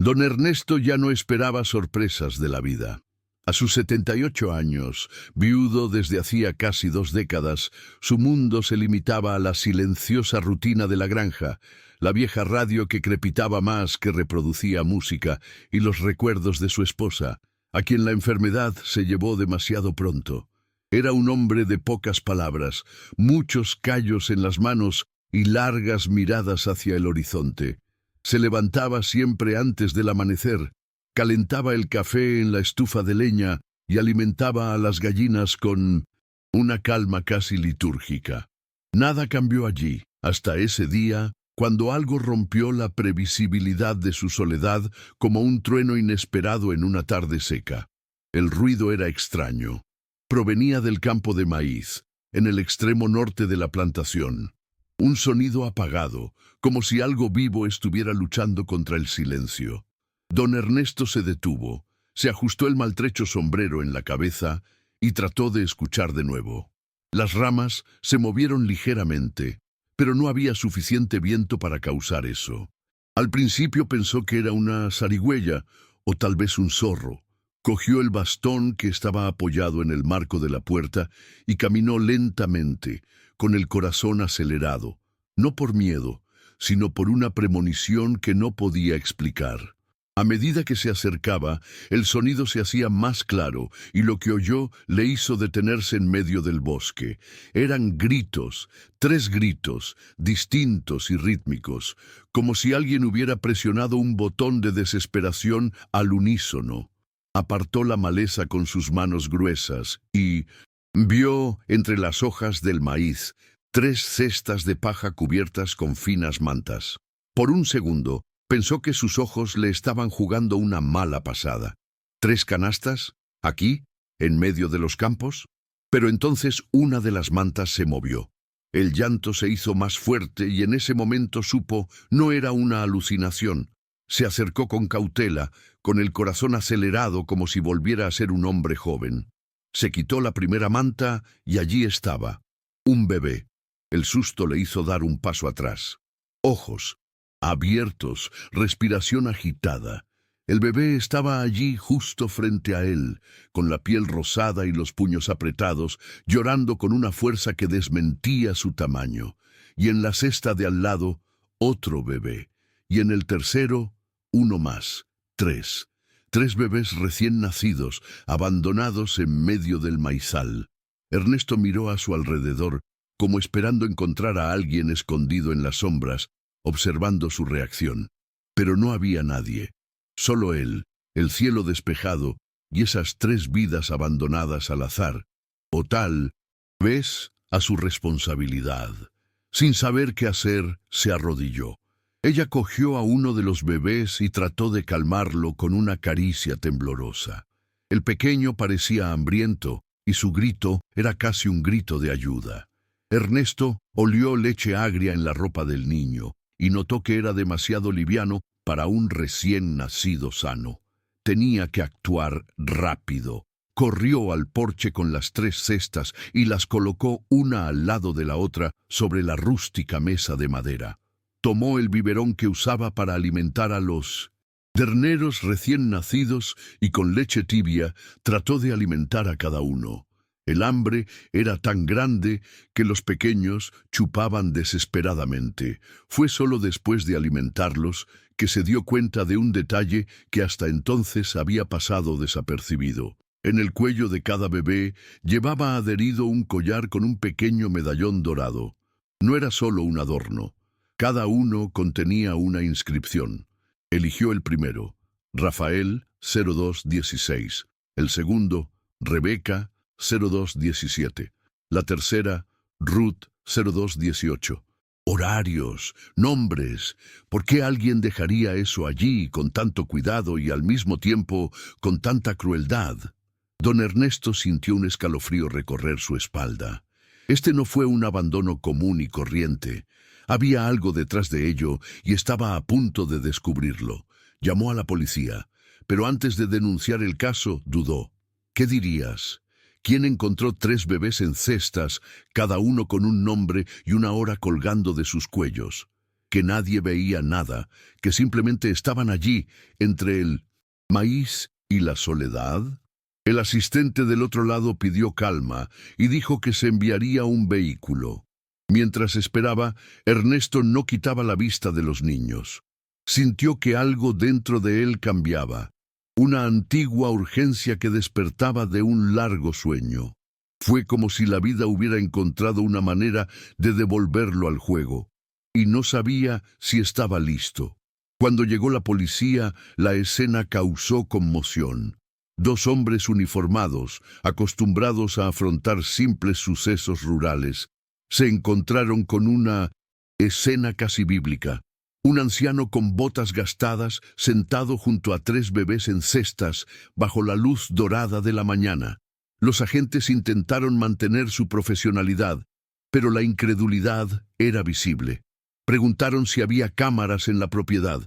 Don Ernesto ya no esperaba sorpresas de la vida. A sus 78 años, viudo desde hacía casi 2 décadas, su mundo se limitaba a la silenciosa rutina de la granja, la vieja radio que crepitaba más que reproducía música y los recuerdos de su esposa, a quien la enfermedad se llevó demasiado pronto. Era un hombre de pocas palabras, muchos callos en las manos y largas miradas hacia el horizonte. Se levantaba siempre antes del amanecer, calentaba el café en la estufa de leña y alimentaba a las gallinas con una calma casi litúrgica. Nada cambió allí, hasta ese día, cuando algo rompió la previsibilidad de su soledad como un trueno inesperado en una tarde seca. El ruido era extraño. Provenía del campo de maíz, en el extremo norte de la plantación. Un sonido apagado, como si algo vivo estuviera luchando contra el silencio. Don Ernesto se detuvo, se ajustó el maltrecho sombrero en la cabeza y trató de escuchar de nuevo. Las ramas se movieron ligeramente, pero no había suficiente viento para causar eso. Al principio pensó que era una zarigüeya o tal vez un zorro. Cogió el bastón que estaba apoyado en el marco de la puerta y caminó lentamente, con el corazón acelerado, no por miedo, sino por una premonición que no podía explicar. A medida que se acercaba, el sonido se hacía más claro y lo que oyó le hizo detenerse en medio del bosque. Eran gritos, 3 gritos, distintos y rítmicos, como si alguien hubiera presionado un botón de desesperación al unísono. Apartó la maleza con sus manos gruesas y vio, entre las hojas del maíz, 3 cestas de paja cubiertas con finas mantas. Por un segundo, pensó que sus ojos le estaban jugando una mala pasada. ¿3 canastas? ¿Aquí? ¿En medio de los campos? Pero entonces una de las mantas se movió. El llanto se hizo más fuerte y en ese momento supo no era una alucinación. Se acercó con cautela, con el corazón acelerado como si volviera a ser un hombre joven. Se quitó la primera manta y allí estaba, un bebé. El susto le hizo dar un paso atrás. Ojos abiertos, respiración agitada. El bebé estaba allí justo frente a él, con la piel rosada y los puños apretados, llorando con una fuerza que desmentía su tamaño. Y en la cesta de al lado, otro bebé. Y en el tercero, uno más. 3. 3 bebés recién nacidos, abandonados en medio del maizal. Ernesto miró a su alrededor, como esperando encontrar a alguien escondido en las sombras, observando su reacción. Pero no había nadie. Solo él, el cielo despejado y esas 3 vidas abandonadas al azar, o tal vez a su responsabilidad. Sin saber qué hacer, se arrodilló. Ella cogió a uno de los bebés y trató de calmarlo con una caricia temblorosa. El pequeño parecía hambriento y su grito era casi un grito de ayuda. Ernesto olió leche agria en la ropa del niño y notó que era demasiado liviano para un recién nacido sano. Tenía que actuar rápido. Corrió al porche con las 3 cestas y las colocó una al lado de la otra sobre la rústica mesa de madera. Tomó el biberón que usaba para alimentar a los terneros recién nacidos y con leche tibia trató de alimentar a cada uno. El hambre era tan grande que los pequeños chupaban desesperadamente. Fue solo después de alimentarlos que se dio cuenta de un detalle que hasta entonces había pasado desapercibido. En el cuello de cada bebé llevaba adherido un collar con un pequeño medallón dorado. No era solo un adorno. Cada uno contenía una inscripción. Eligió el primero, Rafael 0216. El segundo, Rebeca 0217. La tercera, Ruth 0218. Horarios, nombres. ¿Por qué alguien dejaría eso allí con tanto cuidado y al mismo tiempo con tanta crueldad? Don Ernesto sintió un escalofrío recorrer su espalda. Este no fue un abandono común y corriente. Había algo detrás de ello y estaba a punto de descubrirlo. Llamó a la policía, pero antes de denunciar el caso, dudó. ¿Qué dirías? ¿Quién encontró 3 bebés en cestas, cada uno con un nombre y una hora colgando de sus cuellos? que nadie veía nada, que simplemente estaban allí, entre el maíz y la soledad? El asistente del otro lado pidió calma y dijo que se enviaría un vehículo. Mientras esperaba, Ernesto no quitaba la vista de los niños. Sintió que algo dentro de él cambiaba, una antigua urgencia que despertaba de un largo sueño. Fue como si la vida hubiera encontrado una manera de devolverlo al juego, y no sabía si estaba listo. Cuando llegó la policía, la escena causó conmoción. Dos hombres uniformados, acostumbrados a afrontar simples sucesos rurales, se encontraron con una escena casi bíblica. Un anciano con botas gastadas, sentado junto a 3 bebés en cestas, bajo la luz dorada de la mañana. Los agentes intentaron mantener su profesionalidad, pero la incredulidad era visible. Preguntaron si había cámaras en la propiedad.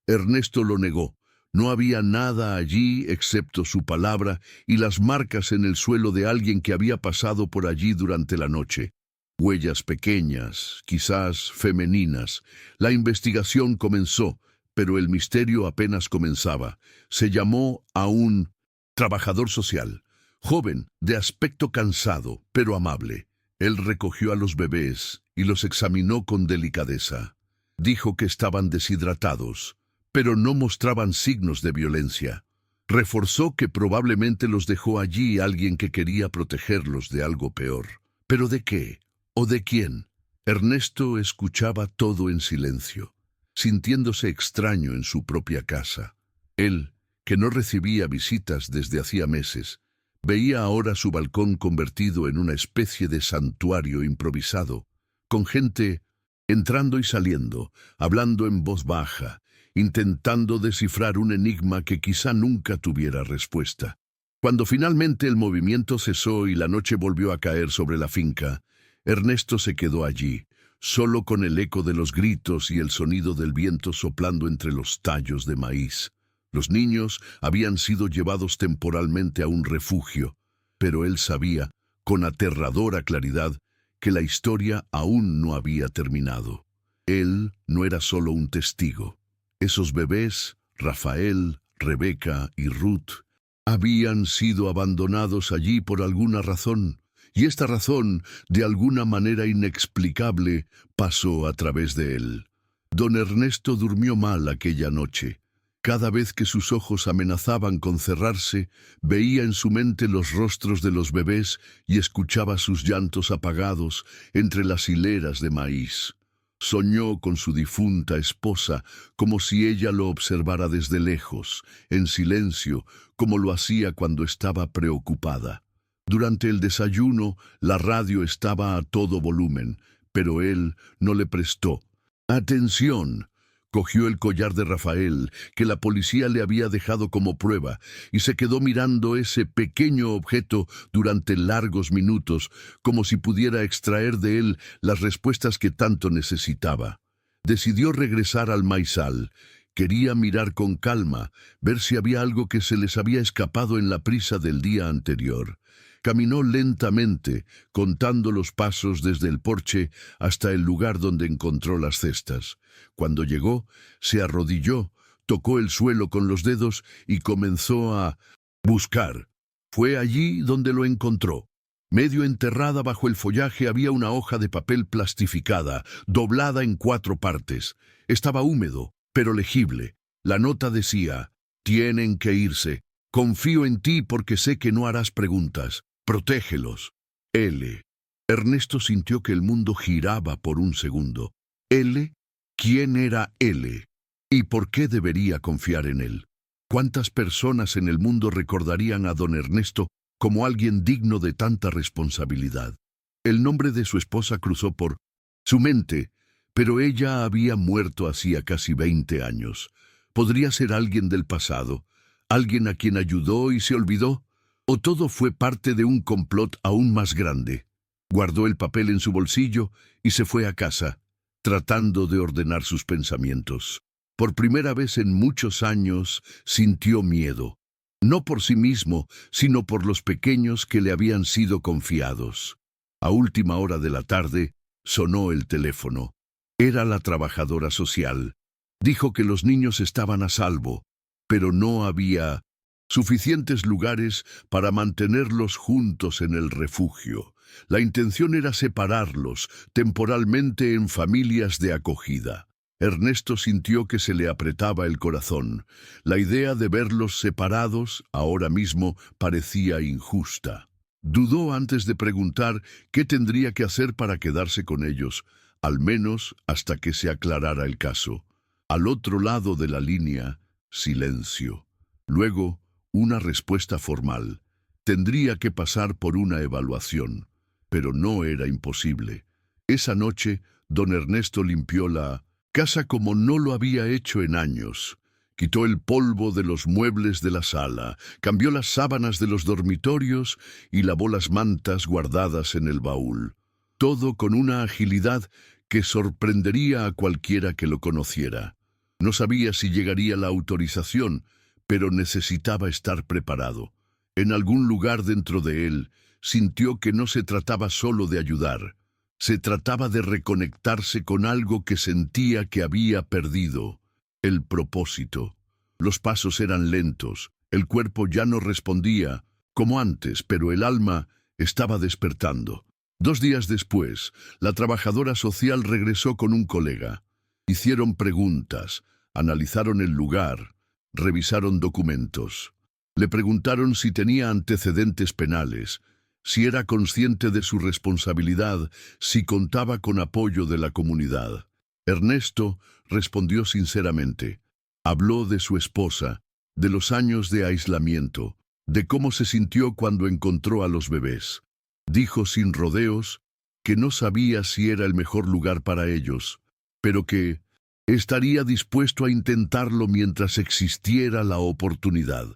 Ernesto lo negó. No había nada allí excepto su palabra y las marcas en el suelo de alguien que había pasado por allí durante la noche. Huellas pequeñas, quizás femeninas. La investigación comenzó, pero el misterio apenas comenzaba. Se llamó a un trabajador social, joven, de aspecto cansado, pero amable. Él recogió a los bebés y los examinó con delicadeza. Dijo que estaban deshidratados, pero no mostraban signos de violencia. Reforzó que probablemente los dejó allí alguien que quería protegerlos de algo peor. ¿Pero de qué? ¿O de quién? Ernesto escuchaba todo en silencio, sintiéndose extraño en su propia casa. Él, que no recibía visitas desde hacía meses, veía ahora su balcón convertido en una especie de santuario improvisado, con gente entrando y saliendo, hablando en voz baja, intentando descifrar un enigma que quizá nunca tuviera respuesta. Cuando finalmente el movimiento cesó y la noche volvió a caer sobre la finca, Ernesto se quedó allí, solo con el eco de los gritos y el sonido del viento soplando entre los tallos de maíz. Los niños habían sido llevados temporalmente a un refugio, pero él sabía, con aterradora claridad, que la historia aún no había terminado. Él no era solo un testigo. Esos bebés, Rafael, Rebeca y Ruth, habían sido abandonados allí por alguna razón, y esta razón, de alguna manera inexplicable, pasó a través de él. Don Ernesto durmió mal aquella noche. Cada vez que sus ojos amenazaban con cerrarse, veía en su mente los rostros de los bebés y escuchaba sus llantos apagados entre las hileras de maíz. Soñó con su difunta esposa, como si ella lo observara desde lejos, en silencio, como lo hacía cuando estaba preocupada. Durante el desayuno, la radio estaba a todo volumen, pero él no le prestó atención. Cogió el collar de Rafael, que la policía le había dejado como prueba, y se quedó mirando ese pequeño objeto durante largos minutos, como si pudiera extraer de él las respuestas que tanto necesitaba. Decidió regresar al maizal. Quería mirar con calma, ver si había algo que se les había escapado en la prisa del día anterior. Caminó lentamente, contando los pasos desde el porche hasta el lugar donde encontró las cestas. Cuando llegó, se arrodilló, tocó el suelo con los dedos y comenzó a buscar. Fue allí donde lo encontró. Medio enterrada bajo el follaje había una hoja de papel plastificada, doblada en 4 partes. Estaba húmedo, pero legible. La nota decía: «Tienen que irse. Confío en ti porque sé que no harás preguntas. Protégelos. L». Ernesto sintió que el mundo giraba por un segundo. ¿L? ¿Quién era L? ¿Y por qué debería confiar en él? ¿Cuántas personas en el mundo recordarían a don Ernesto como alguien digno de tanta responsabilidad? El nombre de su esposa cruzó por su mente, pero ella había muerto hacía casi 20 años. ¿Podría ser alguien del pasado? ¿Alguien a quien ayudó y se olvidó? ¿O todo fue parte de un complot aún más grande? Guardó el papel en su bolsillo y se fue a casa, tratando de ordenar sus pensamientos. Por primera vez en muchos años sintió miedo, no por sí mismo, sino por los pequeños que le habían sido confiados. A última hora de la tarde sonó el teléfono. Era la trabajadora social. Dijo que los niños estaban a salvo, pero no había suficientes lugares para mantenerlos juntos en el refugio. La intención era separarlos temporalmente en familias de acogida. Ernesto sintió que se le apretaba el corazón. La idea de verlos separados, ahora mismo, parecía injusta. Dudó antes de preguntar qué tendría que hacer para quedarse con ellos, al menos hasta que se aclarara el caso. Al otro lado de la línea, silencio. Luego, una respuesta formal. Tendría que pasar por una evaluación, pero no era imposible. Esa noche, don Ernesto limpió la casa como no lo había hecho en años. Quitó el polvo de los muebles de la sala, cambió las sábanas de los dormitorios y lavó las mantas guardadas en el baúl. Todo con una agilidad que sorprendería a cualquiera que lo conociera. No sabía si llegaría la autorización, pero necesitaba estar preparado. En algún lugar dentro de él, sintió que no se trataba solo de ayudar. Se trataba de reconectarse con algo que sentía que había perdido: el propósito. Los pasos eran lentos, el cuerpo ya no respondía como antes, pero el alma estaba despertando. 2 días después, la trabajadora social regresó con un colega. Hicieron preguntas, analizaron el lugar, revisaron documentos. Le preguntaron si tenía antecedentes penales, si era consciente de su responsabilidad, si contaba con apoyo de la comunidad. Ernesto respondió sinceramente. Habló de su esposa, de los años de aislamiento, de cómo se sintió cuando encontró a los bebés. Dijo sin rodeos que no sabía si era el mejor lugar para ellos, pero que estaría dispuesto a intentarlo mientras existiera la oportunidad.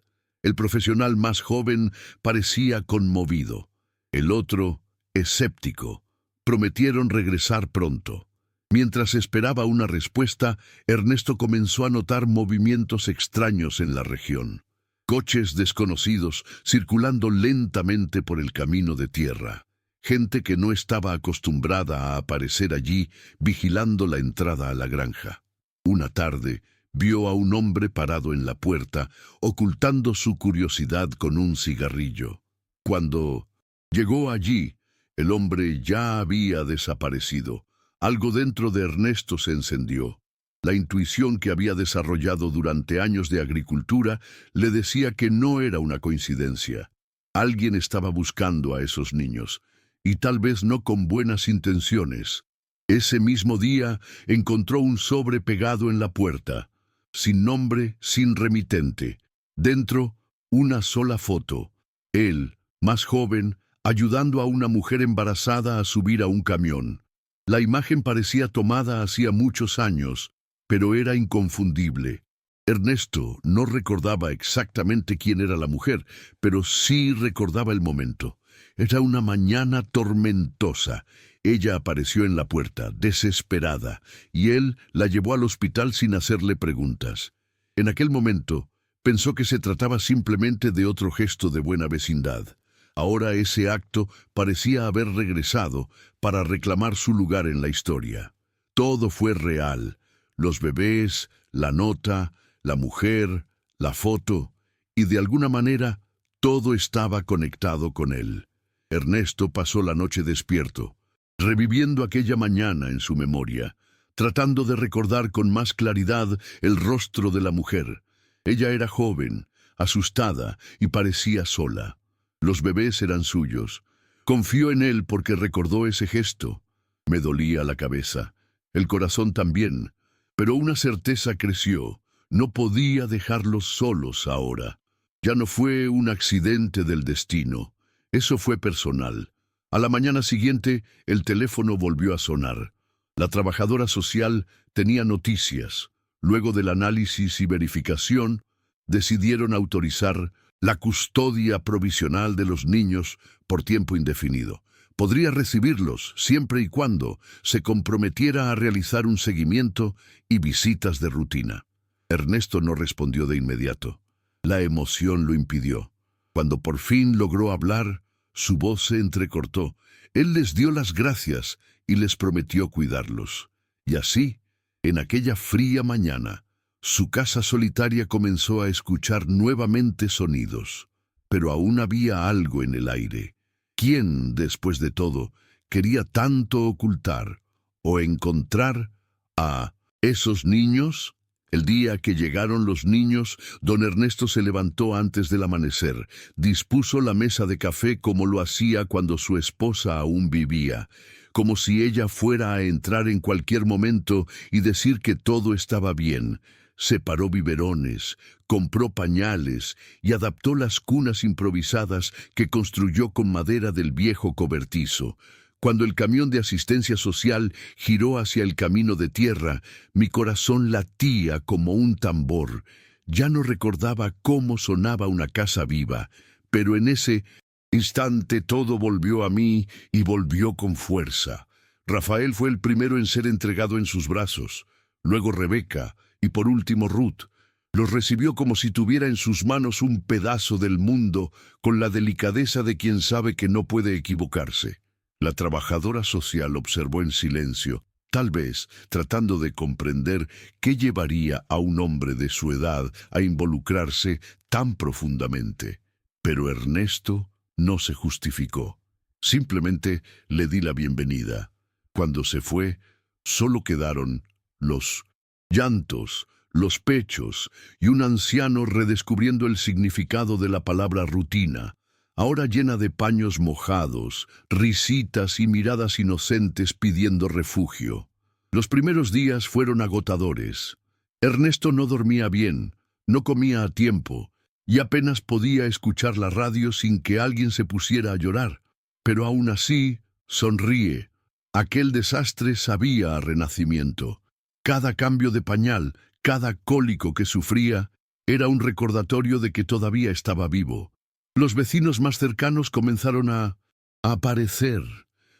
El profesional más joven parecía conmovido. El otro, escéptico. Prometieron regresar pronto. Mientras esperaba una respuesta, Ernesto comenzó a notar movimientos extraños en la región. Coches desconocidos circulando lentamente por el camino de tierra. Gente que no estaba acostumbrada a aparecer allí, vigilando la entrada a la granja. Una tarde, vio a un hombre parado en la puerta, ocultando su curiosidad con un cigarrillo. Cuando llegó allí, el hombre ya había desaparecido. Algo dentro de Ernesto se encendió. La intuición que había desarrollado durante años de agricultura le decía que no era una coincidencia. Alguien estaba buscando a esos niños, y tal vez no con buenas intenciones. Ese mismo día encontró un sobre pegado en la puerta, sin nombre, sin remitente. Dentro, una sola foto. Él, más joven, ayudando a una mujer embarazada a subir a un camión. La imagen parecía tomada hacía muchos años, pero era inconfundible. Ernesto no recordaba exactamente quién era la mujer, pero sí recordaba el momento. Era una mañana tormentosa. Ella apareció en la puerta, desesperada, y él la llevó al hospital sin hacerle preguntas. En aquel momento, pensó que se trataba simplemente de otro gesto de buena vecindad. Ahora ese acto parecía haber regresado para reclamar su lugar en la historia. Todo fue real. Los bebés, la nota, la mujer, la foto, y de alguna manera todo estaba conectado con él. Ernesto pasó la noche despierto, reviviendo aquella mañana en su memoria, tratando de recordar con más claridad el rostro de la mujer. Ella era joven, asustada y parecía sola. Los bebés eran suyos. Confió en él porque recordó ese gesto. Me dolía la cabeza, el corazón también, pero una certeza creció. No podía dejarlos solos ahora. Ya no fue un accidente del destino. Eso fue personal. A la mañana siguiente, el teléfono volvió a sonar. La trabajadora social tenía noticias. Luego del análisis y verificación, decidieron autorizar la custodia provisional de los niños por tiempo indefinido. Podría recibirlos siempre y cuando se comprometiera a realizar un seguimiento y visitas de rutina. Ernesto no respondió de inmediato. La emoción lo impidió. Cuando por fin logró hablar, su voz se entrecortó. Él les dio las gracias y les prometió cuidarlos. Y así, en aquella fría mañana, su casa solitaria comenzó a escuchar nuevamente sonidos. Pero aún había algo en el aire. ¿Quién, después de todo, quería tanto ocultar o encontrar a esos niños? El día que llegaron los niños, don Ernesto se levantó antes del amanecer, dispuso la mesa de café como lo hacía cuando su esposa aún vivía, como si ella fuera a entrar en cualquier momento y decir que todo estaba bien. Separó biberones, compró pañales y adaptó las cunas improvisadas que construyó con madera del viejo cobertizo. Cuando el camión de asistencia social giró hacia el camino de tierra, mi corazón latía como un tambor. Ya no recordaba cómo sonaba una casa viva, pero en ese instante todo volvió a mí y volvió con fuerza. Rafael fue el primero en ser entregado en sus brazos, luego Rebeca y por último Ruth. Los recibió como si tuviera en sus manos un pedazo del mundo, con la delicadeza de quien sabe que no puede equivocarse. La trabajadora social observó en silencio, tal vez tratando de comprender qué llevaría a un hombre de su edad a involucrarse tan profundamente. Pero Ernesto no se justificó. Simplemente le di la bienvenida. Cuando se fue, solo quedaron los llantos, los pechos y un anciano redescubriendo el significado de la palabra rutina, ahora llena de paños mojados, risitas y miradas inocentes pidiendo refugio. Los primeros días fueron agotadores. Ernesto no dormía bien, no comía a tiempo, y apenas podía escuchar la radio sin que alguien se pusiera a llorar. Pero aún así, sonríe. Aquel desastre sabía a renacimiento. Cada cambio de pañal, cada cólico que sufría, era un recordatorio de que todavía estaba vivo. Los vecinos más cercanos comenzaron a aparecer.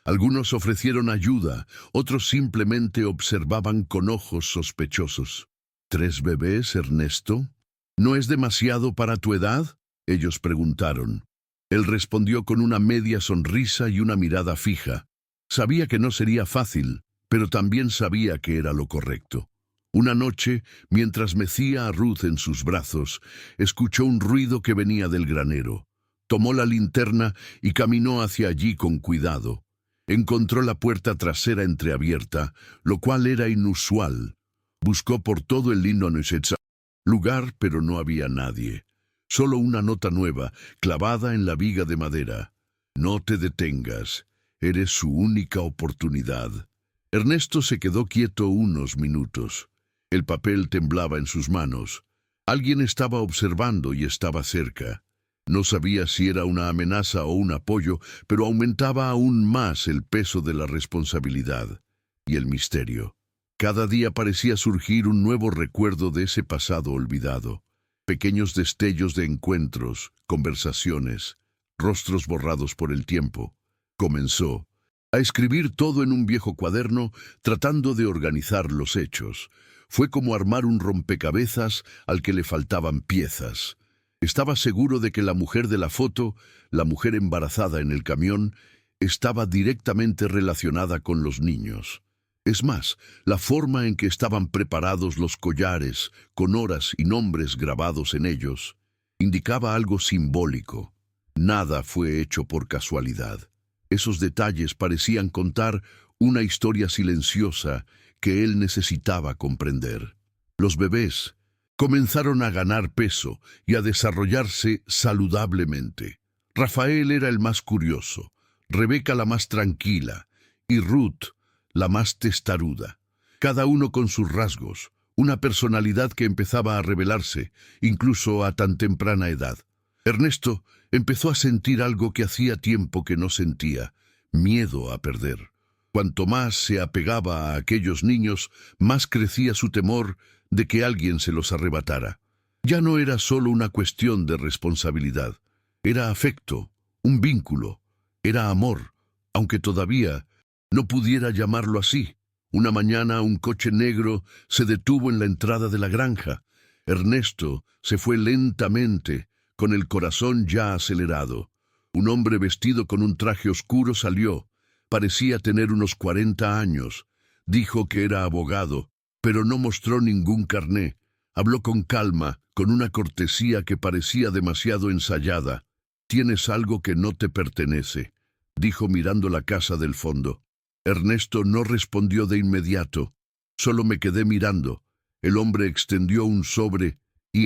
Algunos ofrecieron ayuda, otros simplemente observaban con ojos sospechosos. ¿3 bebés, Ernesto? ¿No es demasiado para tu edad?, ellos preguntaron. Él respondió con una media sonrisa y una mirada fija. Sabía que no sería fácil, pero también sabía que era lo correcto. Una noche, mientras mecía a Ruth en sus brazos, escuchó un ruido que venía del granero. Tomó la linterna y caminó hacia allí con cuidado. Encontró la puerta trasera entreabierta, lo cual era inusual. Buscó por todo el lindo lugar, pero no había nadie. Solo una nota nueva, clavada en la viga de madera. No te detengas. Eres su única oportunidad. Ernesto se quedó quieto unos minutos. El papel temblaba en sus manos. Alguien estaba observando y estaba cerca. No sabía si era una amenaza o un apoyo, pero aumentaba aún más el peso de la responsabilidad y el misterio. Cada día parecía surgir un nuevo recuerdo de ese pasado olvidado. Pequeños destellos de encuentros, conversaciones, rostros borrados por el tiempo. Comenzó a escribir todo en un viejo cuaderno, tratando de organizar los hechos. Fue como armar un rompecabezas al que le faltaban piezas. Estaba seguro de que la mujer de la foto, la mujer embarazada en el camión, estaba directamente relacionada con los niños. Es más, la forma en que estaban preparados los collares, con horas y nombres grabados en ellos, indicaba algo simbólico. Nada fue hecho por casualidad. Esos detalles parecían contar una historia silenciosa que él necesitaba comprender. Los bebés comenzaron a ganar peso y a desarrollarse saludablemente. Rafael era el más curioso, Rebeca la más tranquila y Ruth la más testaruda. Cada uno con sus rasgos, una personalidad que empezaba a revelarse, incluso a tan temprana edad. Ernesto empezó a sentir algo que hacía tiempo que no sentía, miedo a perder. Cuanto más se apegaba a aquellos niños, más crecía su temor de que alguien se los arrebatara. Ya no era solo una cuestión de responsabilidad, era afecto, un vínculo, era amor, aunque todavía no pudiera llamarlo así. Una mañana un coche negro se detuvo en la entrada de la granja. Ernesto se fue lentamente, con el corazón ya acelerado. Un hombre vestido con un traje oscuro salió. Parecía tener unos 40 años. Dijo que era abogado, pero no mostró ningún carné. Habló con calma, con una cortesía que parecía demasiado ensayada. «Tienes algo que no te pertenece», dijo mirando la casa del fondo. Ernesto no respondió de inmediato. Solo me quedé mirando. El hombre extendió un sobre y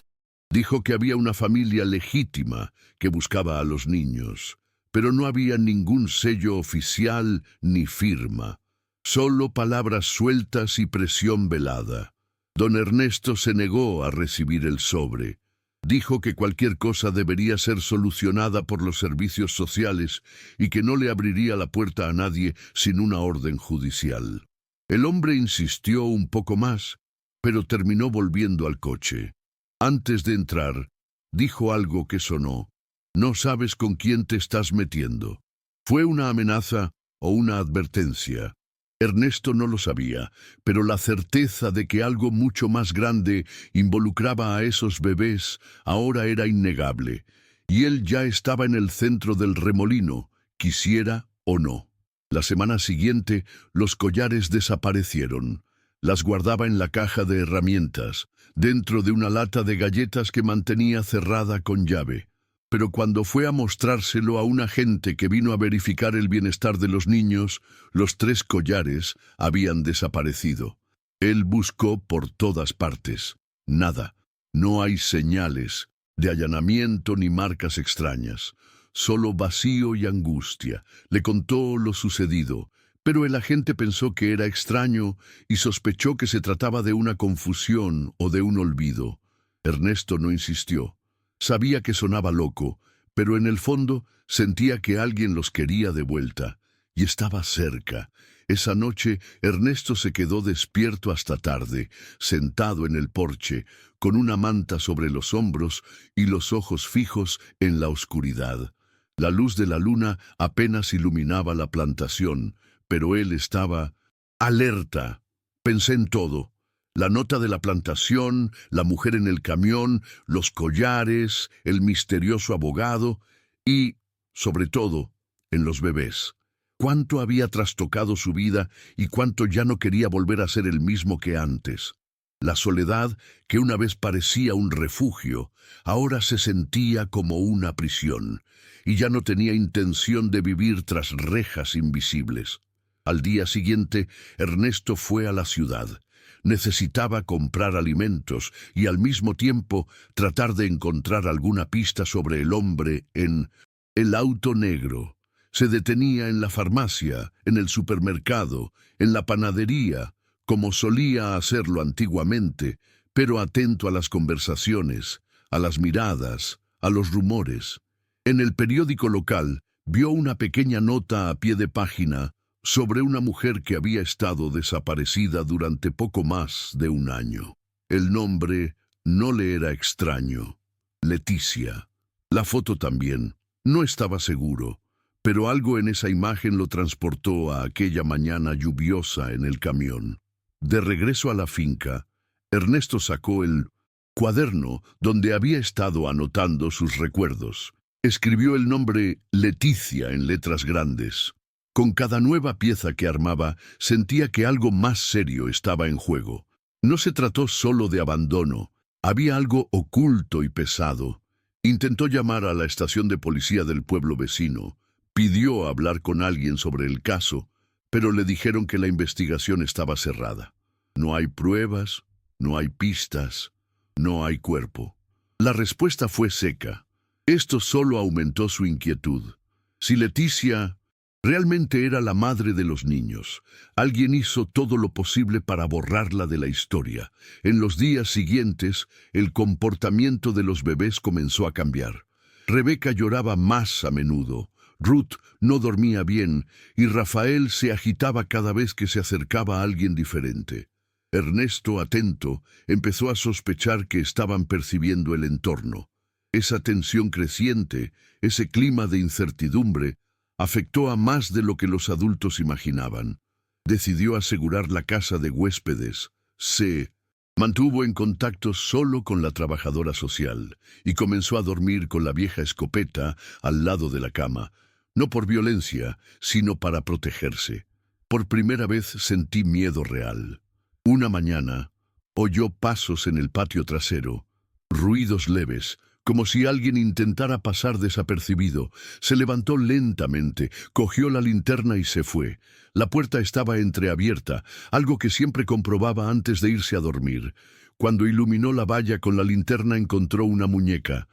dijo que había una familia legítima que buscaba a los niños, pero no había ningún sello oficial ni firma. Solo palabras sueltas y presión velada. Don Ernesto se negó a recibir el sobre. Dijo que cualquier cosa debería ser solucionada por los servicios sociales y que no le abriría la puerta a nadie sin una orden judicial. El hombre insistió un poco más, pero terminó volviendo al coche. Antes de entrar, dijo algo que sonó. «No sabes con quién te estás metiendo». ¿Fue una amenaza o una advertencia? Ernesto no lo sabía, pero la certeza de que algo mucho más grande involucraba a esos bebés ahora era innegable, y él ya estaba en el centro del remolino, quisiera o no. La semana siguiente, los collares desaparecieron. Las guardaba en la caja de herramientas, dentro de una lata de galletas que mantenía cerrada con llave. Pero cuando fue a mostrárselo a un agente que vino a verificar el bienestar de los niños, los 3 collares habían desaparecido. Él buscó por todas partes. Nada. No hay señales de allanamiento ni marcas extrañas. Solo vacío y angustia. Le contó lo sucedido, pero el agente pensó que era extraño y sospechó que se trataba de una confusión o de un olvido. Ernesto no insistió. Sabía que sonaba loco, pero en el fondo sentía que alguien los quería de vuelta, y estaba cerca. Esa noche Ernesto se quedó despierto hasta tarde, sentado en el porche, con una manta sobre los hombros y los ojos fijos en la oscuridad. La luz de la luna apenas iluminaba la plantación, pero él estaba alerta. Pensé en todo. La nota de la plantación, la mujer en el camión, los collares, el misterioso abogado y, sobre todo, en los bebés. Cuánto había trastocado su vida y cuánto ya no quería volver a ser el mismo que antes. La soledad, que una vez parecía un refugio, ahora se sentía como una prisión, y ya no tenía intención de vivir tras rejas invisibles. Al día siguiente, Ernesto fue a la ciudad. Necesitaba comprar alimentos y al mismo tiempo tratar de encontrar alguna pista sobre el hombre en el auto negro. Se detenía en la farmacia, en el supermercado, en la panadería, como solía hacerlo antiguamente, pero atento a las conversaciones, a las miradas, a los rumores. En el periódico local vio una pequeña nota a pie de página sobre una mujer que había estado desaparecida durante poco más de un año. El nombre no le era extraño. Leticia. La foto también. No estaba seguro, pero algo en esa imagen lo transportó a aquella mañana lluviosa en el camión. De regreso a la finca, Ernesto sacó el cuaderno donde había estado anotando sus recuerdos. Escribió el nombre Leticia en letras grandes. Con cada nueva pieza que armaba, sentía que algo más serio estaba en juego. No se trató solo de abandono, había algo oculto y pesado. Intentó llamar a la estación de policía del pueblo vecino, pidió hablar con alguien sobre el caso, pero le dijeron que la investigación estaba cerrada. No hay pruebas, no hay pistas, no hay cuerpo. La respuesta fue seca. Esto solo aumentó su inquietud. Si Leticia realmente era la madre de los niños, alguien hizo todo lo posible para borrarla de la historia. En los días siguientes, el comportamiento de los bebés comenzó a cambiar. Rebeca lloraba más a menudo, Ruth no dormía bien y Rafael se agitaba cada vez que se acercaba a alguien diferente. Ernesto, atento, empezó a sospechar que estaban percibiendo el entorno. Esa tensión creciente, ese clima de incertidumbre, afectó a más de lo que los adultos imaginaban. Decidió asegurar la casa de huéspedes. Se mantuvo en contacto solo con la trabajadora social y comenzó a dormir con la vieja escopeta al lado de la cama, no por violencia, sino para protegerse. Por primera vez sentí miedo real. Una mañana, oyó pasos en el patio trasero, ruidos leves, como si alguien intentara pasar desapercibido. Se levantó lentamente, cogió la linterna y se fue. La puerta estaba entreabierta, algo que siempre comprobaba antes de irse a dormir. Cuando iluminó la valla con la linterna encontró una muñeca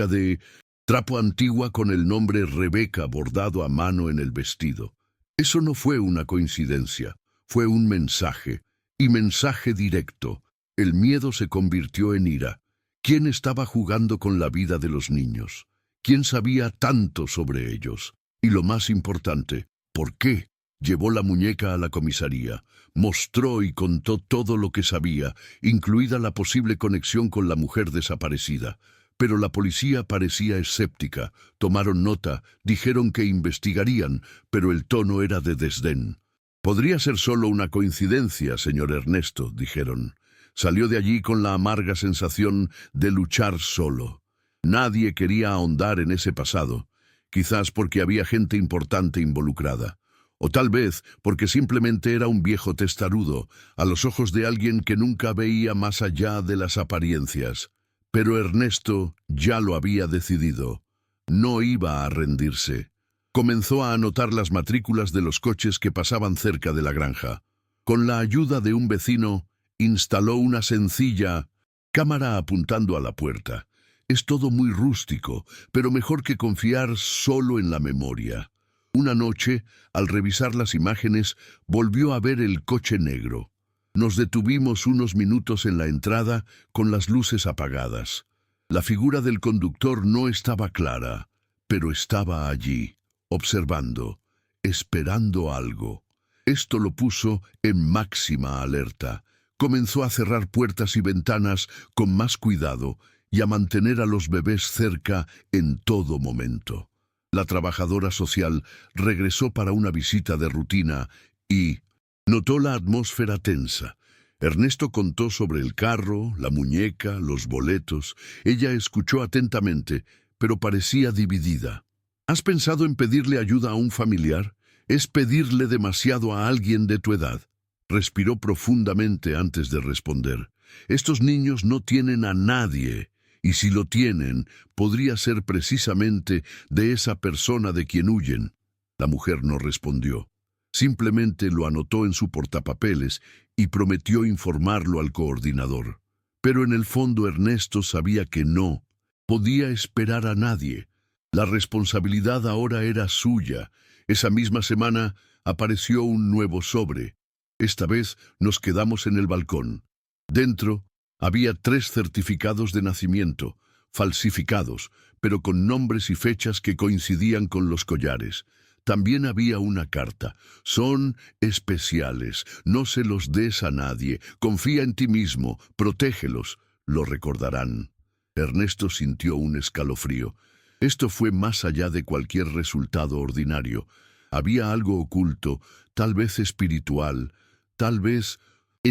de trapo antigua con el nombre Rebeca bordado a mano en el vestido. Eso no fue una coincidencia, fue un mensaje, y mensaje directo. El miedo se convirtió en ira. ¿Quién estaba jugando con la vida de los niños? ¿Quién sabía tanto sobre ellos? Y lo más importante, ¿por qué? Llevó la muñeca a la comisaría, mostró y contó todo lo que sabía, incluida la posible conexión con la mujer desaparecida. Pero la policía parecía escéptica. Tomaron nota, dijeron que investigarían, pero el tono era de desdén. «Podría ser solo una coincidencia, señor Ernesto», dijeron. Salió de allí con la amarga sensación de luchar solo. Nadie quería ahondar en ese pasado, quizás porque había gente importante involucrada, o tal vez porque simplemente era un viejo testarudo, a los ojos de alguien que nunca veía más allá de las apariencias. Pero Ernesto ya lo había decidido. No iba a rendirse. Comenzó a anotar las matrículas de los coches que pasaban cerca de la granja. Con la ayuda de un vecino, instaló una sencilla cámara apuntando a la puerta. Es todo muy rústico, pero mejor que confiar solo en la memoria. Una noche, al revisar las imágenes, volvió a ver el coche negro. Nos detuvimos unos minutos en la entrada con las luces apagadas. La figura del conductor no estaba clara, pero estaba allí, observando, esperando algo. Esto lo puso en máxima alerta. Comenzó a cerrar puertas y ventanas con más cuidado y a mantener a los bebés cerca en todo momento. La trabajadora social regresó para una visita de rutina y notó la atmósfera tensa. Ernesto contó sobre el carro, la muñeca, los boletos. Ella escuchó atentamente, pero parecía dividida. ¿Has pensado en pedirle ayuda a un familiar? Es pedirle demasiado a alguien de tu edad. Respiró profundamente antes de responder. Estos niños no tienen a nadie, y si lo tienen, podría ser precisamente de esa persona de quien huyen. La mujer no respondió. Simplemente lo anotó en su portapapeles y prometió informarlo al coordinador. Pero en el fondo Ernesto sabía que no podía esperar a nadie. La responsabilidad ahora era suya. Esa misma semana apareció un nuevo sobre. Esta vez nos quedamos en el balcón. Dentro había 3 certificados de nacimiento, falsificados, pero con nombres y fechas que coincidían con los collares. También había una carta. Son especiales. No se los des a nadie. Confía en ti mismo. Protégelos. Lo recordarán. Ernesto sintió un escalofrío. Esto fue más allá de cualquier resultado ordinario. Había algo oculto, tal vez espiritual, tal vez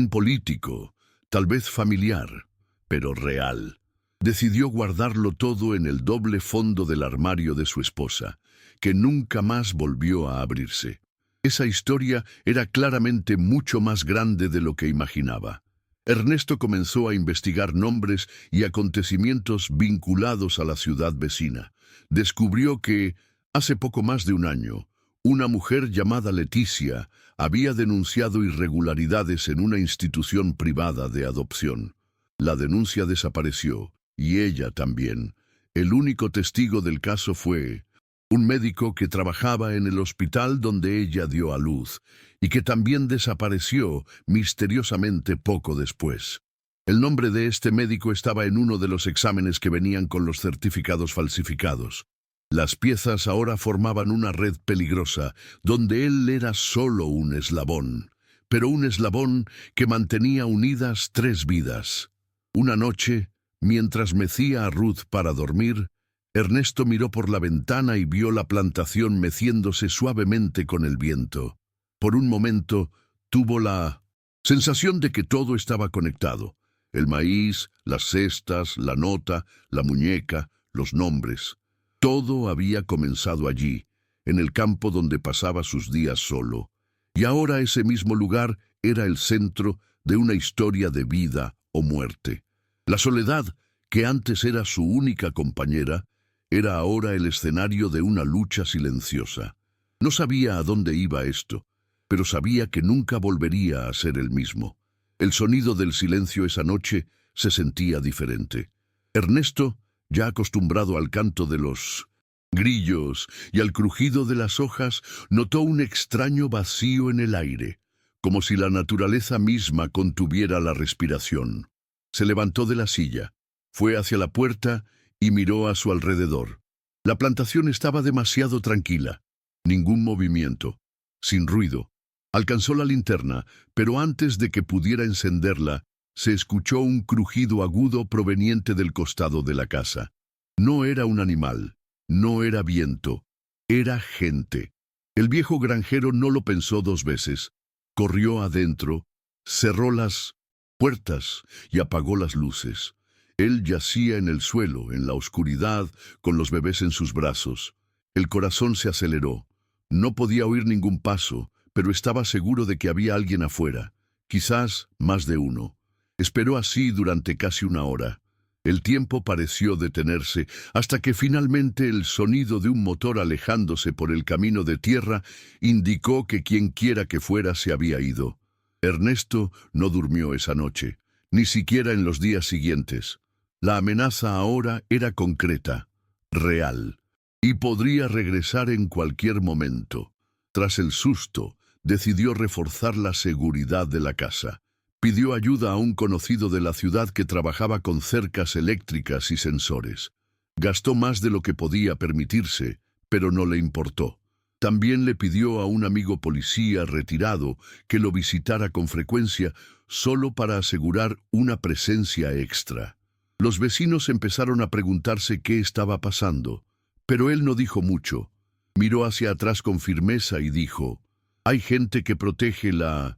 político, tal vez familiar, pero real. Decidió guardarlo todo en el doble fondo del armario de su esposa, que nunca más volvió a abrirse. Esa historia era claramente mucho más grande de lo que imaginaba. Ernesto comenzó a investigar nombres y acontecimientos vinculados a la ciudad vecina. Descubrió que, hace poco más de un año, una mujer llamada Leticia había denunciado irregularidades en una institución privada de adopción. La denuncia desapareció, y ella también. El único testigo del caso fue un médico que trabajaba en el hospital donde ella dio a luz, y que también desapareció misteriosamente poco después. El nombre de este médico estaba en uno de los exámenes que venían con los certificados falsificados. Las piezas ahora formaban una red peligrosa, donde él era solo un eslabón, pero un eslabón que mantenía unidas 3 vidas. Una noche, mientras mecía a Ruth para dormir, Ernesto miró por la ventana y vio la plantación meciéndose suavemente con el viento. Por un momento, tuvo la sensación de que todo estaba conectado. El maíz, las cestas, la nota, la muñeca, los nombres. Todo había comenzado allí, en el campo donde pasaba sus días solo. Y ahora ese mismo lugar era el centro de una historia de vida o muerte. La soledad, que antes era su única compañera, era ahora el escenario de una lucha silenciosa. No sabía a dónde iba esto, pero sabía que nunca volvería a ser el mismo. El sonido del silencio esa noche se sentía diferente. Ernesto, ya acostumbrado al canto de los grillos y al crujido de las hojas, notó un extraño vacío en el aire, como si la naturaleza misma contuviera la respiración. Se levantó de la silla, fue hacia la puerta y miró a su alrededor. La plantación estaba demasiado tranquila, ningún movimiento, sin ruido. Alcanzó la linterna, pero antes de que pudiera encenderla, se escuchó un crujido agudo proveniente del costado de la casa. No era un animal, no era viento, era gente. El viejo granjero no lo pensó dos veces. Corrió adentro, cerró las puertas y apagó las luces. Él yacía en el suelo, en la oscuridad, con los bebés en sus brazos. El corazón se aceleró. No podía oír ningún paso, pero estaba seguro de que había alguien afuera, quizás más de uno. Esperó así durante casi una hora. El tiempo pareció detenerse hasta que finalmente el sonido de un motor alejándose por el camino de tierra indicó que quienquiera que fuera se había ido. Ernesto no durmió esa noche, ni siquiera en los días siguientes. La amenaza ahora era concreta, real, y podría regresar en cualquier momento. Tras el susto, decidió reforzar la seguridad de la casa. Pidió ayuda a un conocido de la ciudad que trabajaba con cercas eléctricas y sensores. Gastó más de lo que podía permitirse, pero no le importó. También le pidió a un amigo policía retirado que lo visitara con frecuencia solo para asegurar una presencia extra. Los vecinos empezaron a preguntarse qué estaba pasando, pero él no dijo mucho. Miró hacia atrás con firmeza y dijo: «Hay gente que protege la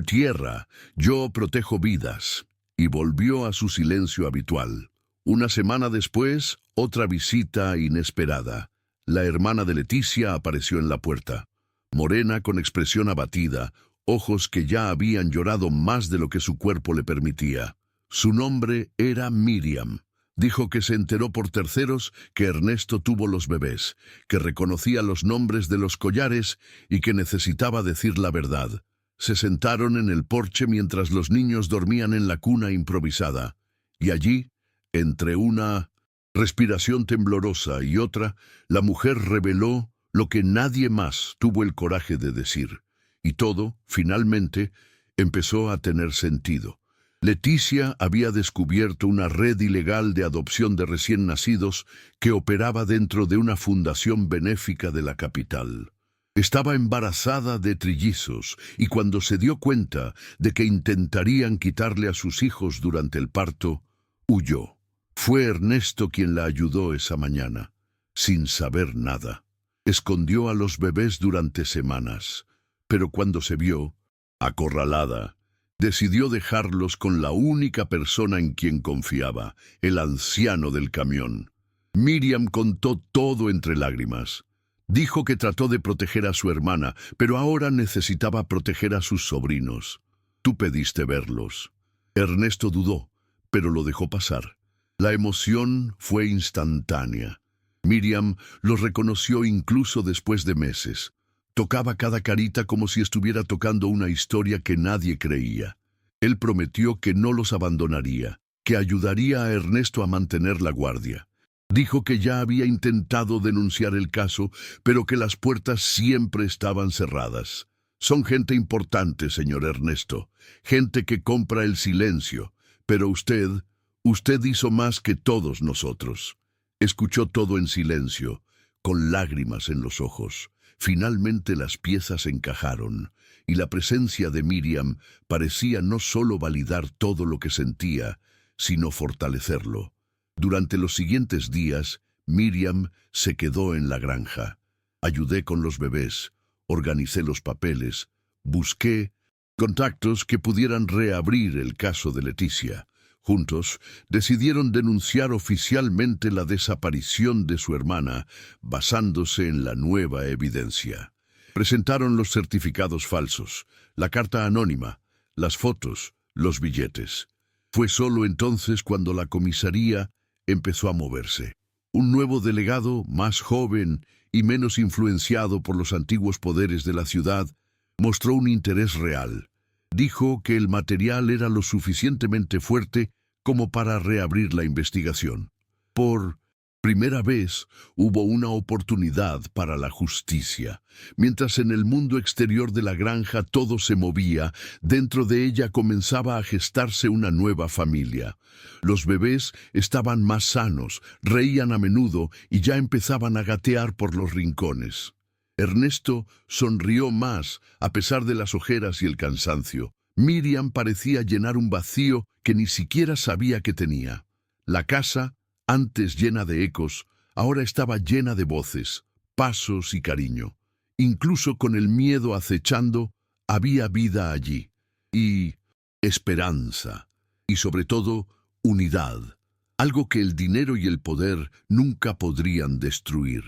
tierra, yo protejo vidas», y volvió a su silencio habitual. Una semana después, otra visita inesperada. La hermana de Leticia apareció en la puerta. Morena, con expresión abatida, ojos que ya habían llorado más de lo que su cuerpo le permitía. Su nombre era Miriam. Dijo que se enteró por terceros que Ernesto tuvo los bebés, que reconocía los nombres de los collares y que necesitaba decir la verdad. Se sentaron en el porche mientras los niños dormían en la cuna improvisada, y allí, entre una respiración temblorosa y otra, la mujer reveló lo que nadie más tuvo el coraje de decir, y todo, finalmente, empezó a tener sentido. Leticia había descubierto una red ilegal de adopción de recién nacidos que operaba dentro de una fundación benéfica de la capital. Estaba embarazada de trillizos y cuando se dio cuenta de que intentarían quitarle a sus hijos durante el parto, huyó. Fue Ernesto quien la ayudó esa mañana, sin saber nada. Escondió a los bebés durante semanas, pero cuando se vio acorralada, decidió dejarlos con la única persona en quien confiaba, el anciano del camión. Miriam contó todo entre lágrimas. Dijo que trató de proteger a su hermana, pero ahora necesitaba proteger a sus sobrinos. Tú pediste verlos. Ernesto dudó, pero lo dejó pasar. La emoción fue instantánea. Miriam los reconoció incluso después de meses. Tocaba cada carita como si estuviera tocando una historia que nadie creía. Él prometió que no los abandonaría, que ayudaría a Ernesto a mantener la guardia. Dijo que ya había intentado denunciar el caso, pero que las puertas siempre estaban cerradas. Son gente importante, señor Ernesto, gente que compra el silencio, pero usted hizo más que todos nosotros. Escuchó todo en silencio, con lágrimas en los ojos. Finalmente las piezas encajaron, y la presencia de Miriam parecía no solo validar todo lo que sentía, sino fortalecerlo. Durante los siguientes días, Miriam se quedó en la granja. Ayudé con los bebés, organicé los papeles, busqué contactos que pudieran reabrir el caso de Leticia. Juntos, decidieron denunciar oficialmente la desaparición de su hermana, basándose en la nueva evidencia. Presentaron los certificados falsos, la carta anónima, las fotos, los billetes. Fue solo entonces cuando la comisaría empezó a moverse. Un nuevo delegado, más joven y menos influenciado por los antiguos poderes de la ciudad, mostró un interés real. Dijo que el material era lo suficientemente fuerte como para reabrir la investigación. Por primera vez hubo una oportunidad para la justicia. Mientras en el mundo exterior de la granja todo se movía, dentro de ella comenzaba a gestarse una nueva familia. Los bebés estaban más sanos, reían a menudo y ya empezaban a gatear por los rincones. Ernesto sonrió más, a pesar de las ojeras y el cansancio. Miriam parecía llenar un vacío que ni siquiera sabía que tenía. La casa, antes llena de ecos, ahora estaba llena de voces, pasos y cariño. Incluso con el miedo acechando, había vida allí. Y esperanza. Y sobre todo, unidad. Algo que el dinero y el poder nunca podrían destruir.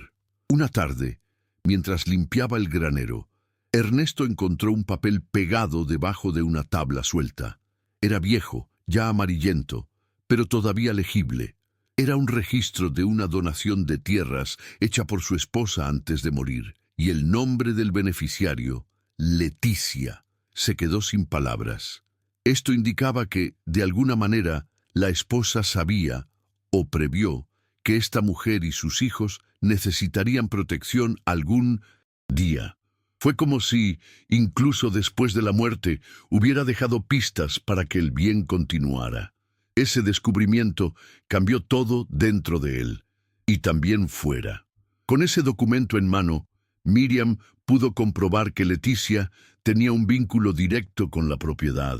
Una tarde, mientras limpiaba el granero, Ernesto encontró un papel pegado debajo de una tabla suelta. Era viejo, ya amarillento, pero todavía legible. Era un registro de una donación de tierras hecha por su esposa antes de morir, y el nombre del beneficiario, Leticia, se quedó sin palabras. Esto indicaba que, de alguna manera, la esposa sabía, o previó, que esta mujer y sus hijos necesitarían protección algún día. Fue como si, incluso después de la muerte, hubiera dejado pistas para que el bien continuara. Ese descubrimiento cambió todo dentro de él, y también fuera. Con ese documento en mano, Miriam pudo comprobar que Leticia tenía un vínculo directo con la propiedad.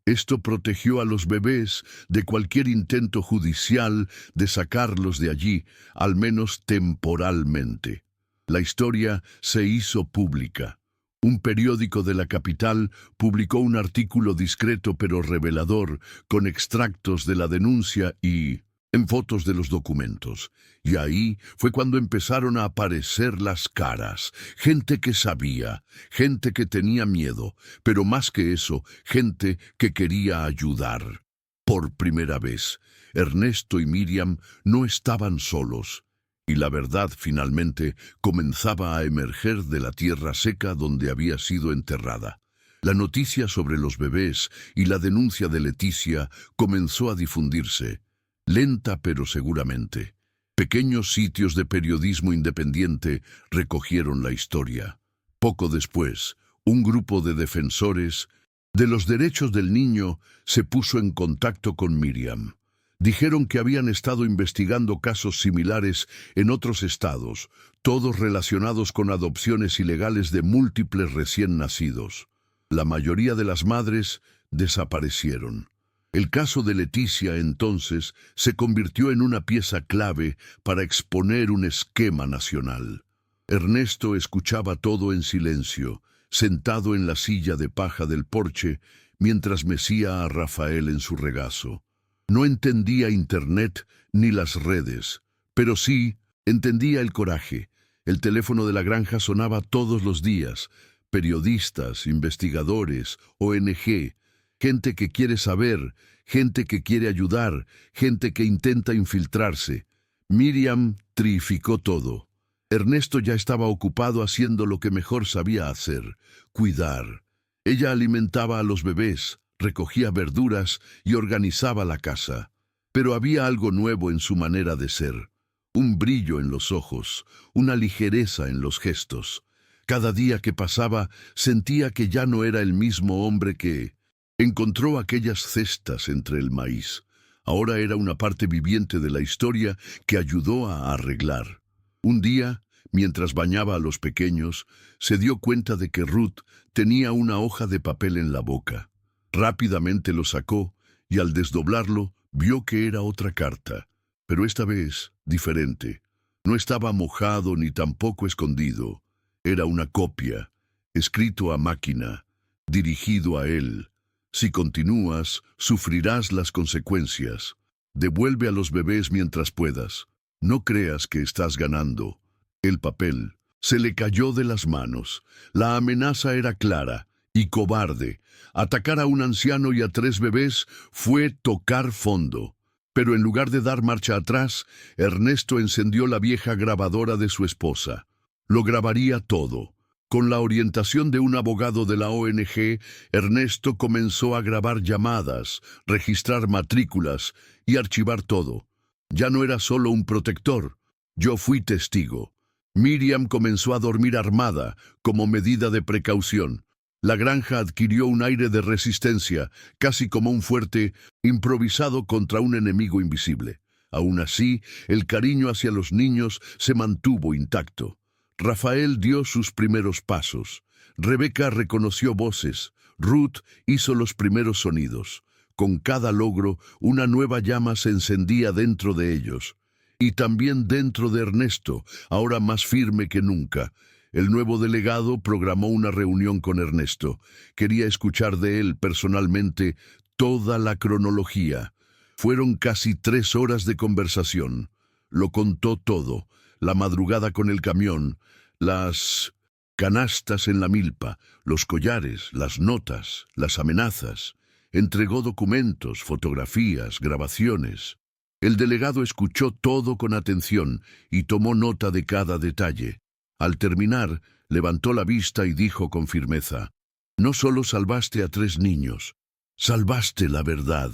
Esto protegió a los bebés de cualquier intento judicial de sacarlos de allí, al menos temporalmente. La historia se hizo pública. Un periódico de la capital publicó un artículo discreto pero revelador, con extractos de la denuncia y en fotos de los documentos. Y ahí fue cuando empezaron a aparecer las caras. Gente que sabía, gente que tenía miedo, pero más que eso, gente que quería ayudar. Por primera vez, Ernesto y Miriam no estaban solos. Y la verdad finalmente comenzaba a emerger de la tierra seca donde había sido enterrada. La noticia sobre los bebés y la denuncia de Leticia comenzó a difundirse, lenta pero seguramente. Pequeños sitios de periodismo independiente recogieron la historia. Poco después, un grupo de defensores de los derechos del niño se puso en contacto con Miriam. Dijeron que habían estado investigando casos similares en otros estados, todos relacionados con adopciones ilegales de múltiples recién nacidos. La mayoría de las madres desaparecieron. El caso de Leticia, entonces, se convirtió en una pieza clave para exponer un esquema nacional. Ernesto escuchaba todo en silencio, sentado en la silla de paja del porche, mientras mecía a Rafael en su regazo. No entendía Internet ni las redes, pero sí entendía el coraje. El teléfono de la granja sonaba todos los días. Periodistas, investigadores, ONG, gente que quiere saber, gente que quiere ayudar, gente que intenta infiltrarse. Miriam trificó todo. Ernesto ya estaba ocupado haciendo lo que mejor sabía hacer, cuidar. Ella alimentaba a los bebés, recogía verduras y organizaba la casa. Pero había algo nuevo en su manera de ser. Un brillo en los ojos, una ligereza en los gestos. Cada día que pasaba sentía que ya no era el mismo hombre que encontró aquellas cestas entre el maíz. Ahora era una parte viviente de la historia que ayudó a arreglar. Un día, mientras bañaba a los pequeños, se dio cuenta de que Ruth tenía una hoja de papel en la boca. Rápidamente lo sacó y al desdoblarlo vio que era otra carta, pero esta vez diferente. No estaba mojado ni tampoco escondido. Era una copia, escrito a máquina, dirigido a él. Si continúas, sufrirás las consecuencias. Devuelve a los bebés mientras puedas. No creas que estás ganando. El papel Se le cayó de las manos. La amenaza era clara y cobarde. Atacar a un anciano y a 3 bebés fue tocar fondo. Pero en lugar de dar marcha atrás, Ernesto encendió la vieja grabadora de su esposa. Lo grabaría todo. Con la orientación de un abogado de la ONG, Ernesto comenzó a grabar llamadas, registrar matrículas y archivar todo. Ya no era solo un protector. Yo fui testigo. Miriam comenzó a dormir armada, como medida de precaución. La granja adquirió un aire de resistencia, casi como un fuerte improvisado contra un enemigo invisible. Aún así, el cariño hacia los niños se mantuvo intacto. Rafael dio sus primeros pasos. Rebeca reconoció voces. Ruth hizo los primeros sonidos. Con cada logro, una nueva llama se encendía dentro de ellos. Y también dentro de Ernesto, ahora más firme que nunca. El nuevo delegado programó una reunión con Ernesto. Quería escuchar de él personalmente toda la cronología. Fueron casi 3 horas de conversación. Lo contó todo. La madrugada con el camión, las canastas en la milpa, los collares, las notas, las amenazas. Entregó documentos, fotografías, grabaciones. El delegado escuchó todo con atención y tomó nota de cada detalle. Al terminar, levantó la vista y dijo con firmeza: «No solo salvaste a 3 niños, salvaste la verdad».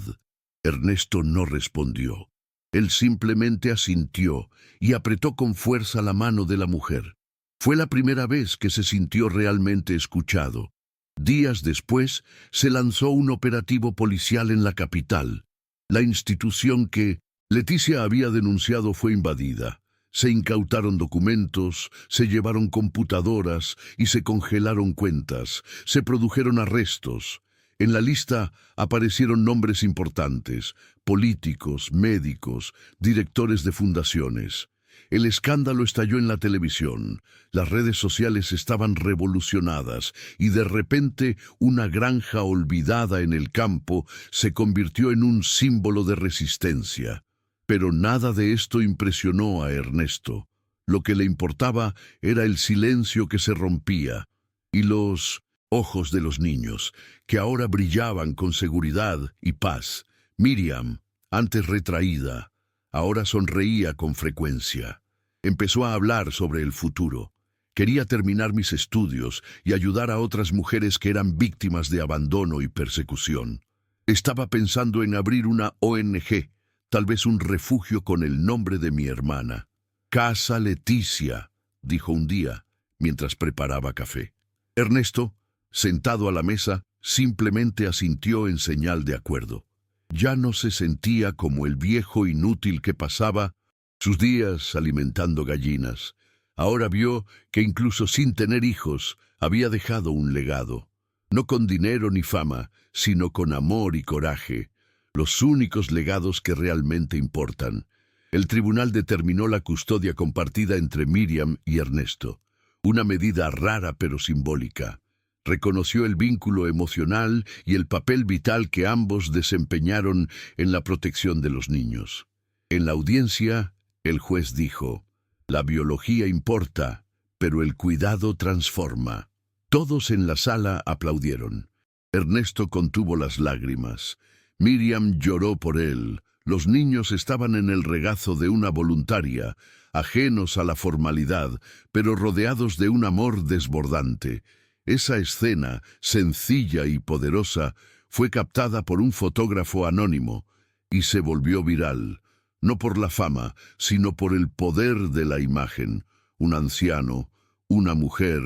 Ernesto no respondió. Él simplemente asintió y apretó con fuerza la mano de la mujer. Fue la primera vez que se sintió realmente escuchado. Días después, se lanzó un operativo policial en la capital. La institución que Leticia había denunciado fue invadida. Se incautaron documentos, se llevaron computadoras y se congelaron cuentas. Se produjeron arrestos. En la lista aparecieron nombres importantes: políticos, médicos, directores de fundaciones. El escándalo estalló en la televisión. Las redes sociales estaban revolucionadas y de repente una granja olvidada en el campo se convirtió en un símbolo de resistencia. Pero nada de esto impresionó a Ernesto. Lo que le importaba era el silencio que se rompía y los ojos de los niños, que ahora brillaban con seguridad y paz. Miriam, antes retraída, ahora sonreía con frecuencia. Empezó a hablar sobre el futuro. Quería terminar mis estudios y ayudar a otras mujeres que eran víctimas de abandono y persecución. Estaba pensando en abrir una ONG, tal vez un refugio con el nombre de mi hermana. «Casa Leticia», dijo un día, mientras preparaba café. Ernesto, sentado a la mesa, simplemente asintió en señal de acuerdo. Ya no se sentía como el viejo inútil que pasaba sus días alimentando gallinas. Ahora vio que incluso sin tener hijos, había dejado un legado. No con dinero ni fama, sino con amor y coraje. Los únicos legados que realmente importan. El tribunal determinó la custodia compartida entre Miriam y Ernesto. Una medida rara pero simbólica. Reconoció el vínculo emocional y el papel vital que ambos desempeñaron en la protección de los niños. En la audiencia, el juez dijo: «La biología importa, pero el cuidado transforma». Todos en la sala aplaudieron. Ernesto contuvo las lágrimas. Miriam lloró por él. Los niños estaban en el regazo de una voluntaria, ajenos a la formalidad, pero rodeados de un amor desbordante. Esa escena, sencilla y poderosa, fue captada por un fotógrafo anónimo y se volvió viral, no por la fama, sino por el poder de la imagen. Un anciano, una mujer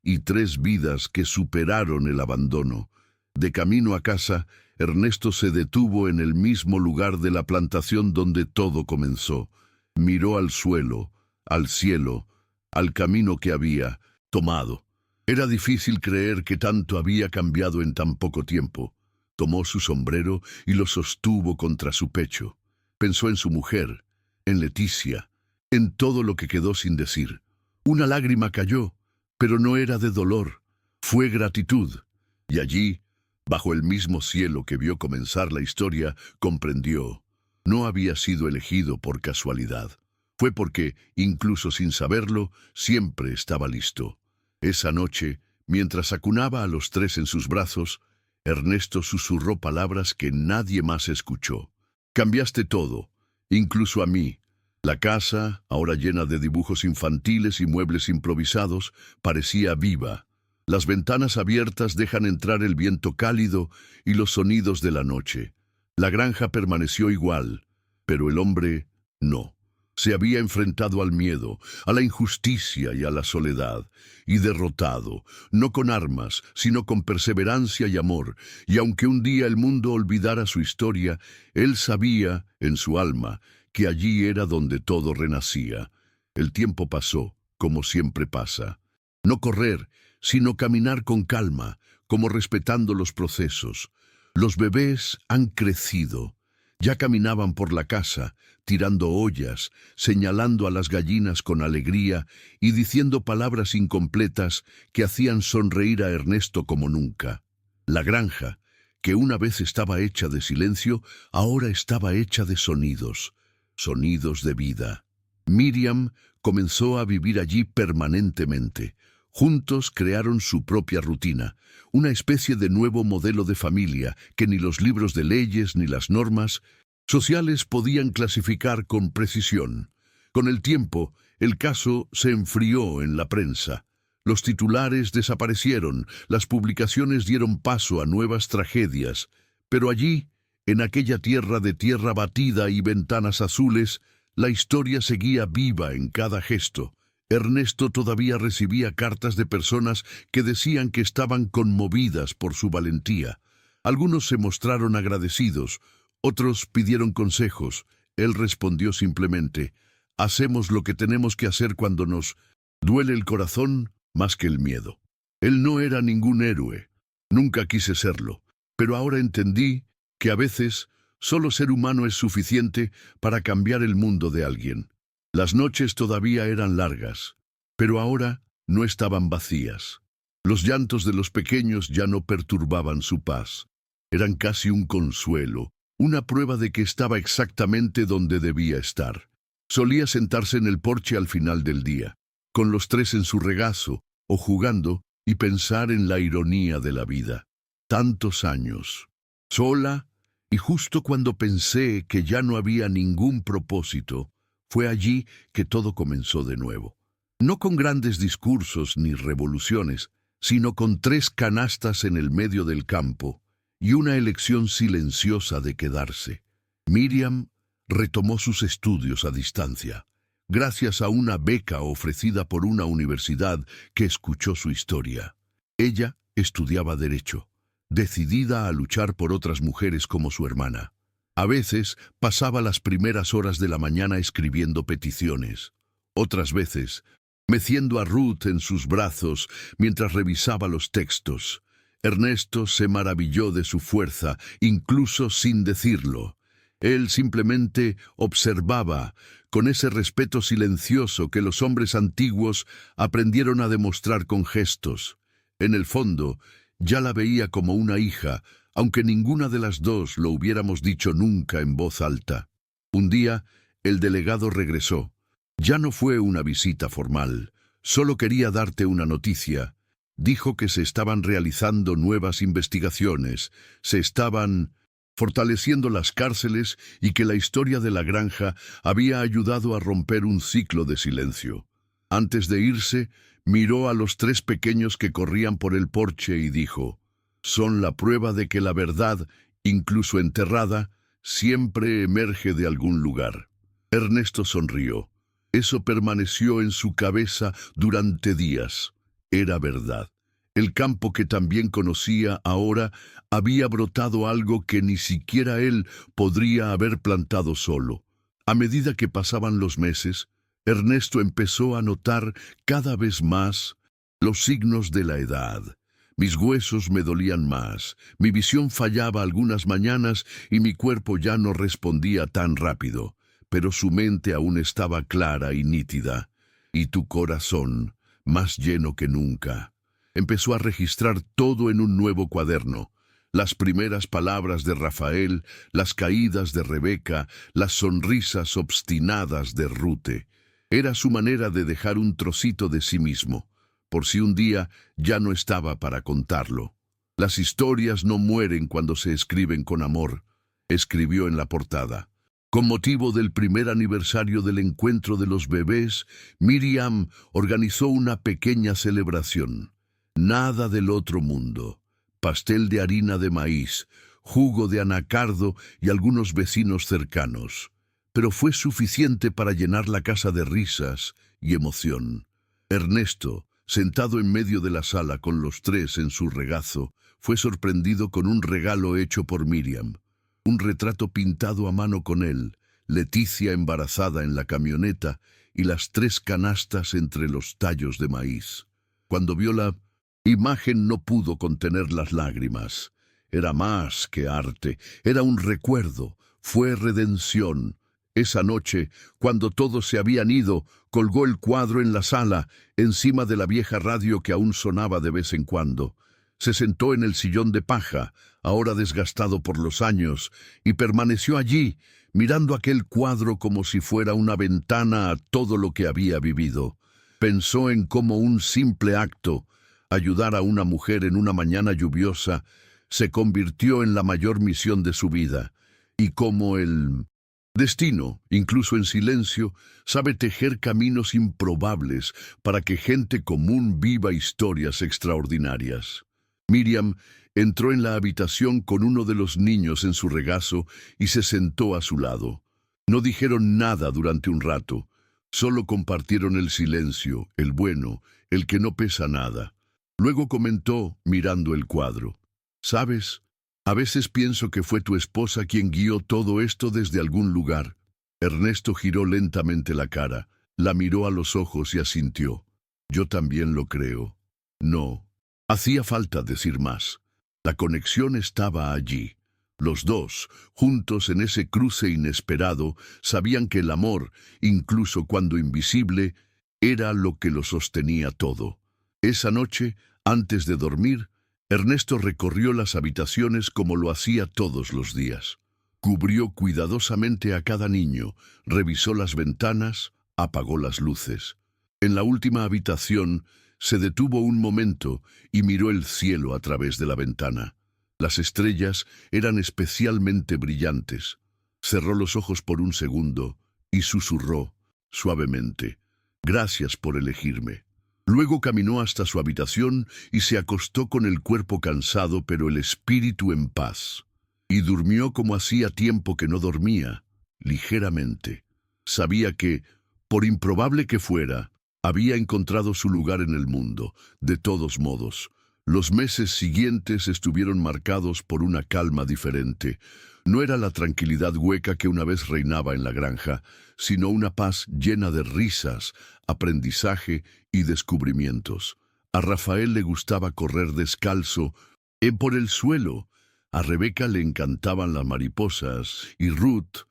y 3 vidas que superaron el abandono. De camino a casa, Ernesto se detuvo en el mismo lugar de la plantación donde todo comenzó. Miró al suelo, al cielo, al camino que había tomado. Era difícil creer que tanto había cambiado en tan poco tiempo. Tomó su sombrero y lo sostuvo contra su pecho. Pensó en su mujer, en Leticia, en todo lo que quedó sin decir. Una lágrima cayó, pero no era de dolor, fue gratitud. Y allí, bajo el mismo cielo que vio comenzar la historia, comprendió: no había sido elegido por casualidad. Fue porque, incluso sin saberlo, siempre estaba listo. Esa noche, mientras acunaba a los tres en sus brazos, Ernesto susurró palabras que nadie más escuchó. Cambiaste todo, incluso a mí. La casa, ahora llena de dibujos infantiles y muebles improvisados, parecía viva. Las ventanas abiertas dejan entrar el viento cálido y los sonidos de la noche. La granja permaneció igual, pero el hombre no. Se había enfrentado al miedo, a la injusticia y a la soledad, y derrotado, no con armas, sino con perseverancia y amor, y aunque un día el mundo olvidara su historia, él sabía, en su alma, que allí era donde todo renacía. El tiempo pasó, como siempre pasa. No correr, sino caminar con calma, como respetando los procesos. Los bebés han crecido. Ya caminaban por la casa, tirando ollas, señalando a las gallinas con alegría y diciendo palabras incompletas que hacían sonreír a Ernesto como nunca. La granja, que una vez estaba hecha de silencio, ahora estaba hecha de sonidos, sonidos de vida. Miriam comenzó a vivir allí permanentemente. Juntos crearon su propia rutina, una especie de nuevo modelo de familia que ni los libros de leyes ni las normas sociales podían clasificar con precisión. Con el tiempo, el caso se enfrió en la prensa. Los titulares desaparecieron, las publicaciones dieron paso a nuevas tragedias, pero allí, en aquella tierra de tierra batida y ventanas azules, la historia seguía viva en cada gesto. Ernesto todavía recibía cartas de personas que decían que estaban conmovidas por su valentía. Algunos se mostraron agradecidos, otros pidieron consejos. Él respondió simplemente: hacemos lo que tenemos que hacer cuando nos duele el corazón más que el miedo. Él no era ningún héroe, nunca quise serlo, pero ahora entendí que a veces solo ser humano es suficiente para cambiar el mundo de alguien. Las noches todavía eran largas, pero ahora no estaban vacías. Los llantos de los pequeños ya no perturbaban su paz. Eran casi un consuelo, una prueba de que estaba exactamente donde debía estar. Solía sentarse en el porche al final del día, con los tres en su regazo, o jugando, y pensar en la ironía de la vida. Tantos años, sola, y justo cuando pensé que ya no había ningún propósito, fue allí que todo comenzó de nuevo. No con grandes discursos ni revoluciones, sino con 3 canastas en el medio del campo y una elección silenciosa de quedarse. Miriam retomó sus estudios a distancia, gracias a una beca ofrecida por una universidad que escuchó su historia. Ella estudiaba Derecho, decidida a luchar por otras mujeres como su hermana. A veces pasaba las primeras horas de la mañana escribiendo peticiones. Otras veces, meciendo a Ruth en sus brazos mientras revisaba los textos. Ernesto se maravilló de su fuerza, incluso sin decirlo. Él simplemente observaba, con ese respeto silencioso que los hombres antiguos aprendieron a demostrar con gestos. En el fondo, ya la veía como una hija, aunque ninguna de las dos lo hubiéramos dicho nunca en voz alta. Un día, el delegado regresó. Ya no fue una visita formal, solo quería darte una noticia. Dijo que se estaban realizando nuevas investigaciones, se estaban fortaleciendo las cárceles y que la historia de la granja había ayudado a romper un ciclo de silencio. Antes de irse, miró a los 3 pequeños que corrían por el porche y dijo: son la prueba de que la verdad, incluso enterrada, siempre emerge de algún lugar. Ernesto sonrió. Eso permaneció en su cabeza durante días. Era verdad. El campo que también conocía ahora había brotado algo que ni siquiera él podría haber plantado solo. A medida que pasaban los meses, Ernesto empezó a notar cada vez más los signos de la edad. Mis huesos me dolían más, mi visión fallaba algunas mañanas y mi cuerpo ya no respondía tan rápido, pero su mente aún estaba clara y nítida. Y tu corazón, más lleno que nunca. Empezó a registrar todo en un nuevo cuaderno. Las primeras palabras de Rafael, las caídas de Rebeca, las sonrisas obstinadas de Rute. Era su manera de dejar un trocito de sí mismo, por si un día ya no estaba para contarlo. Las historias no mueren cuando se escriben con amor, escribió en la portada. Con motivo del primer aniversario del encuentro de los bebés, Miriam organizó una pequeña celebración. Nada del otro mundo. Pastel de harina de maíz, jugo de anacardo y algunos vecinos cercanos. Pero fue suficiente para llenar la casa de risas y emoción. Ernesto, sentado en medio de la sala con los tres en su regazo, fue sorprendido con un regalo hecho por Miriam. Un retrato pintado a mano con él, Leticia embarazada en la camioneta y las 3 canastas entre los tallos de maíz. Cuando vio la imagen no pudo contener las lágrimas. Era más que arte, era un recuerdo, fue redención. Esa noche, cuando todos se habían ido, colgó el cuadro en la sala, encima de la vieja radio que aún sonaba de vez en cuando. Se sentó en el sillón de paja, ahora desgastado por los años, y permaneció allí, mirando aquel cuadro como si fuera una ventana a todo lo que había vivido. Pensó en cómo un simple acto, ayudar a una mujer en una mañana lluviosa, se convirtió en la mayor misión de su vida, y cómo el destino, incluso en silencio, sabe tejer caminos improbables para que gente común viva historias extraordinarias. Miriam entró en la habitación con uno de los niños en su regazo y se sentó a su lado. No dijeron nada durante un rato, solo compartieron el silencio, el bueno, el que no pesa nada. Luego comentó, mirando el cuadro: «¿Sabes? A veces pienso que fue tu esposa quien guió todo esto desde algún lugar». Ernesto giró lentamente la cara, la miró a los ojos y asintió. «Yo también lo creo». No hacía falta decir más. La conexión estaba allí. Los dos, juntos en ese cruce inesperado, sabían que el amor, incluso cuando invisible, era lo que lo sostenía todo. Esa noche, antes de dormir, Ernesto recorrió las habitaciones como lo hacía todos los días. Cubrió cuidadosamente a cada niño, revisó las ventanas, apagó las luces. En la última habitación, se detuvo un momento y miró el cielo a través de la ventana. Las estrellas eran especialmente brillantes. Cerró los ojos por un segundo y susurró, suavemente: «Gracias por elegirme». Luego caminó hasta su habitación y se acostó con el cuerpo cansado pero el espíritu en paz. Y durmió como hacía tiempo que no dormía, ligeramente. Sabía que, por improbable que fuera, había encontrado su lugar en el mundo. De todos modos, los meses siguientes estuvieron marcados por una calma diferente. No era la tranquilidad hueca que una vez reinaba en la granja, sino una paz llena de risas, aprendizaje y descubrimientos. A Rafael le gustaba correr descalzo por el suelo. A Rebeca le encantaban las mariposas y Ruth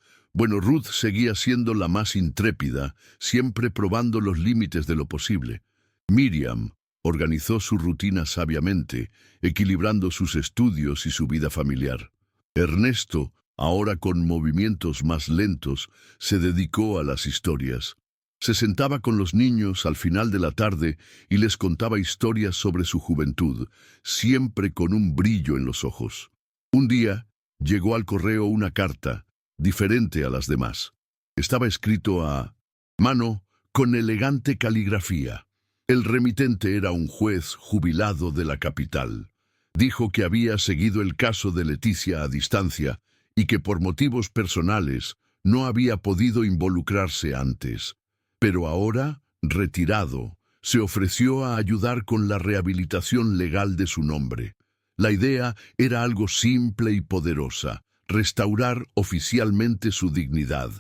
seguía siendo la más intrépida, siempre probando los límites de lo posible. Miriam organizó su rutina sabiamente, equilibrando sus estudios y su vida familiar. Ernesto, ahora con movimientos más lentos, se dedicó a las historias. Se sentaba con los niños al final de la tarde y les contaba historias sobre su juventud, siempre con un brillo en los ojos. Un día llegó al correo una carta, diferente a las demás. Estaba escrito a mano con elegante caligrafía. El remitente era un juez jubilado de la capital. Dijo que había seguido el caso de Leticia a distancia y que por motivos personales no había podido involucrarse antes. Pero ahora, retirado, se ofreció a ayudar con la rehabilitación legal de su nombre. La idea era algo simple y poderosa: restaurar oficialmente su dignidad,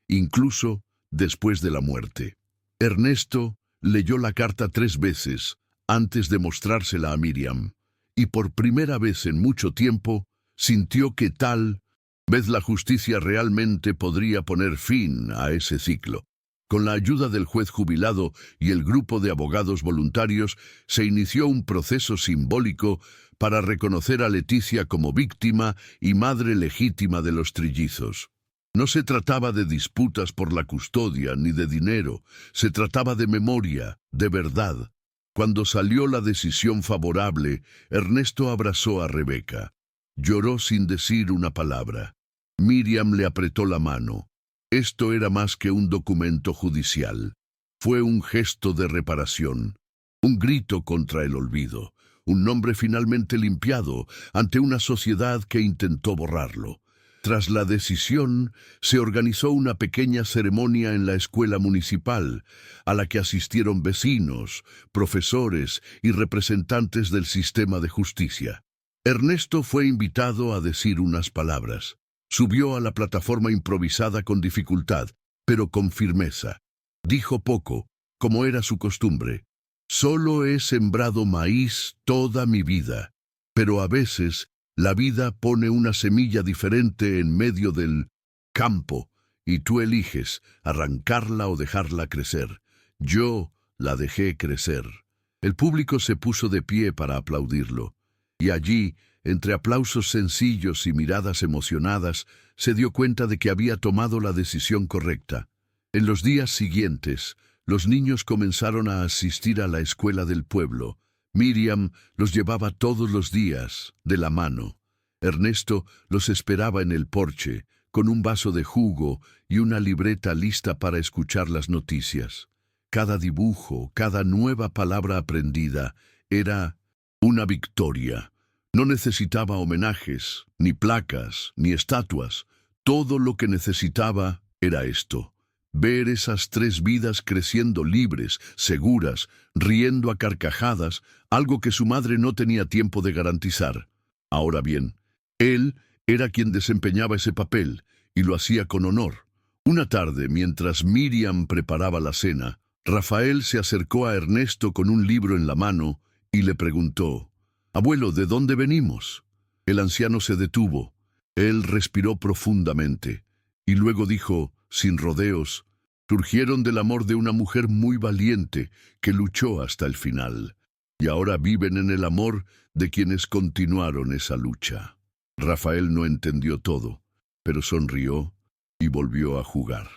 incluso después de la muerte. Ernesto leyó la carta 3 veces antes de mostrársela a Miriam, y por primera vez en mucho tiempo sintió que tal vez la justicia realmente podría poner fin a ese ciclo. Con la ayuda del juez jubilado y el grupo de abogados voluntarios, se inició un proceso simbólico para reconocer a Leticia como víctima y madre legítima de los trillizos. No se trataba de disputas por la custodia ni de dinero, se trataba de memoria, de verdad. Cuando salió la decisión favorable, Ernesto abrazó a Rebeca. Lloró sin decir una palabra. Miriam le apretó la mano. Esto era más que un documento judicial. Fue un gesto de reparación, un grito contra el olvido, un nombre finalmente limpiado ante una sociedad que intentó borrarlo. Tras la decisión, se organizó una pequeña ceremonia en la escuela municipal, a la que asistieron vecinos, profesores y representantes del sistema de justicia. Ernesto fue invitado a decir unas palabras. Subió a la plataforma improvisada con dificultad, pero con firmeza. Dijo poco, como era su costumbre. Solo he sembrado maíz toda mi vida, pero a veces la vida pone una semilla diferente en medio del campo y tú eliges arrancarla o dejarla crecer. Yo la dejé crecer. El público se puso de pie para aplaudirlo, y allí, entre aplausos sencillos y miradas emocionadas, se dio cuenta de que había tomado la decisión correcta. En los días siguientes, los niños comenzaron a asistir a la escuela del pueblo. Miriam los llevaba todos los días, de la mano. Ernesto los esperaba en el porche, con un vaso de jugo y una libreta lista para escuchar las noticias. Cada dibujo, cada nueva palabra aprendida, era una victoria. No necesitaba homenajes, ni placas, ni estatuas. Todo lo que necesitaba era esto: ver esas 3 vidas creciendo libres, seguras, riendo a carcajadas, algo que su madre no tenía tiempo de garantizar. Ahora bien, él era quien desempeñaba ese papel, y lo hacía con honor. Una tarde, mientras Miriam preparaba la cena, Rafael se acercó a Ernesto con un libro en la mano y le preguntó: «Abuelo, ¿de dónde venimos?». El anciano se detuvo. Él respiró profundamente y luego dijo, sin rodeos: «Surgieron del amor de una mujer muy valiente que luchó hasta el final, y ahora viven en el amor de quienes continuaron esa lucha». Rafael no entendió todo, pero sonrió y volvió a jugar.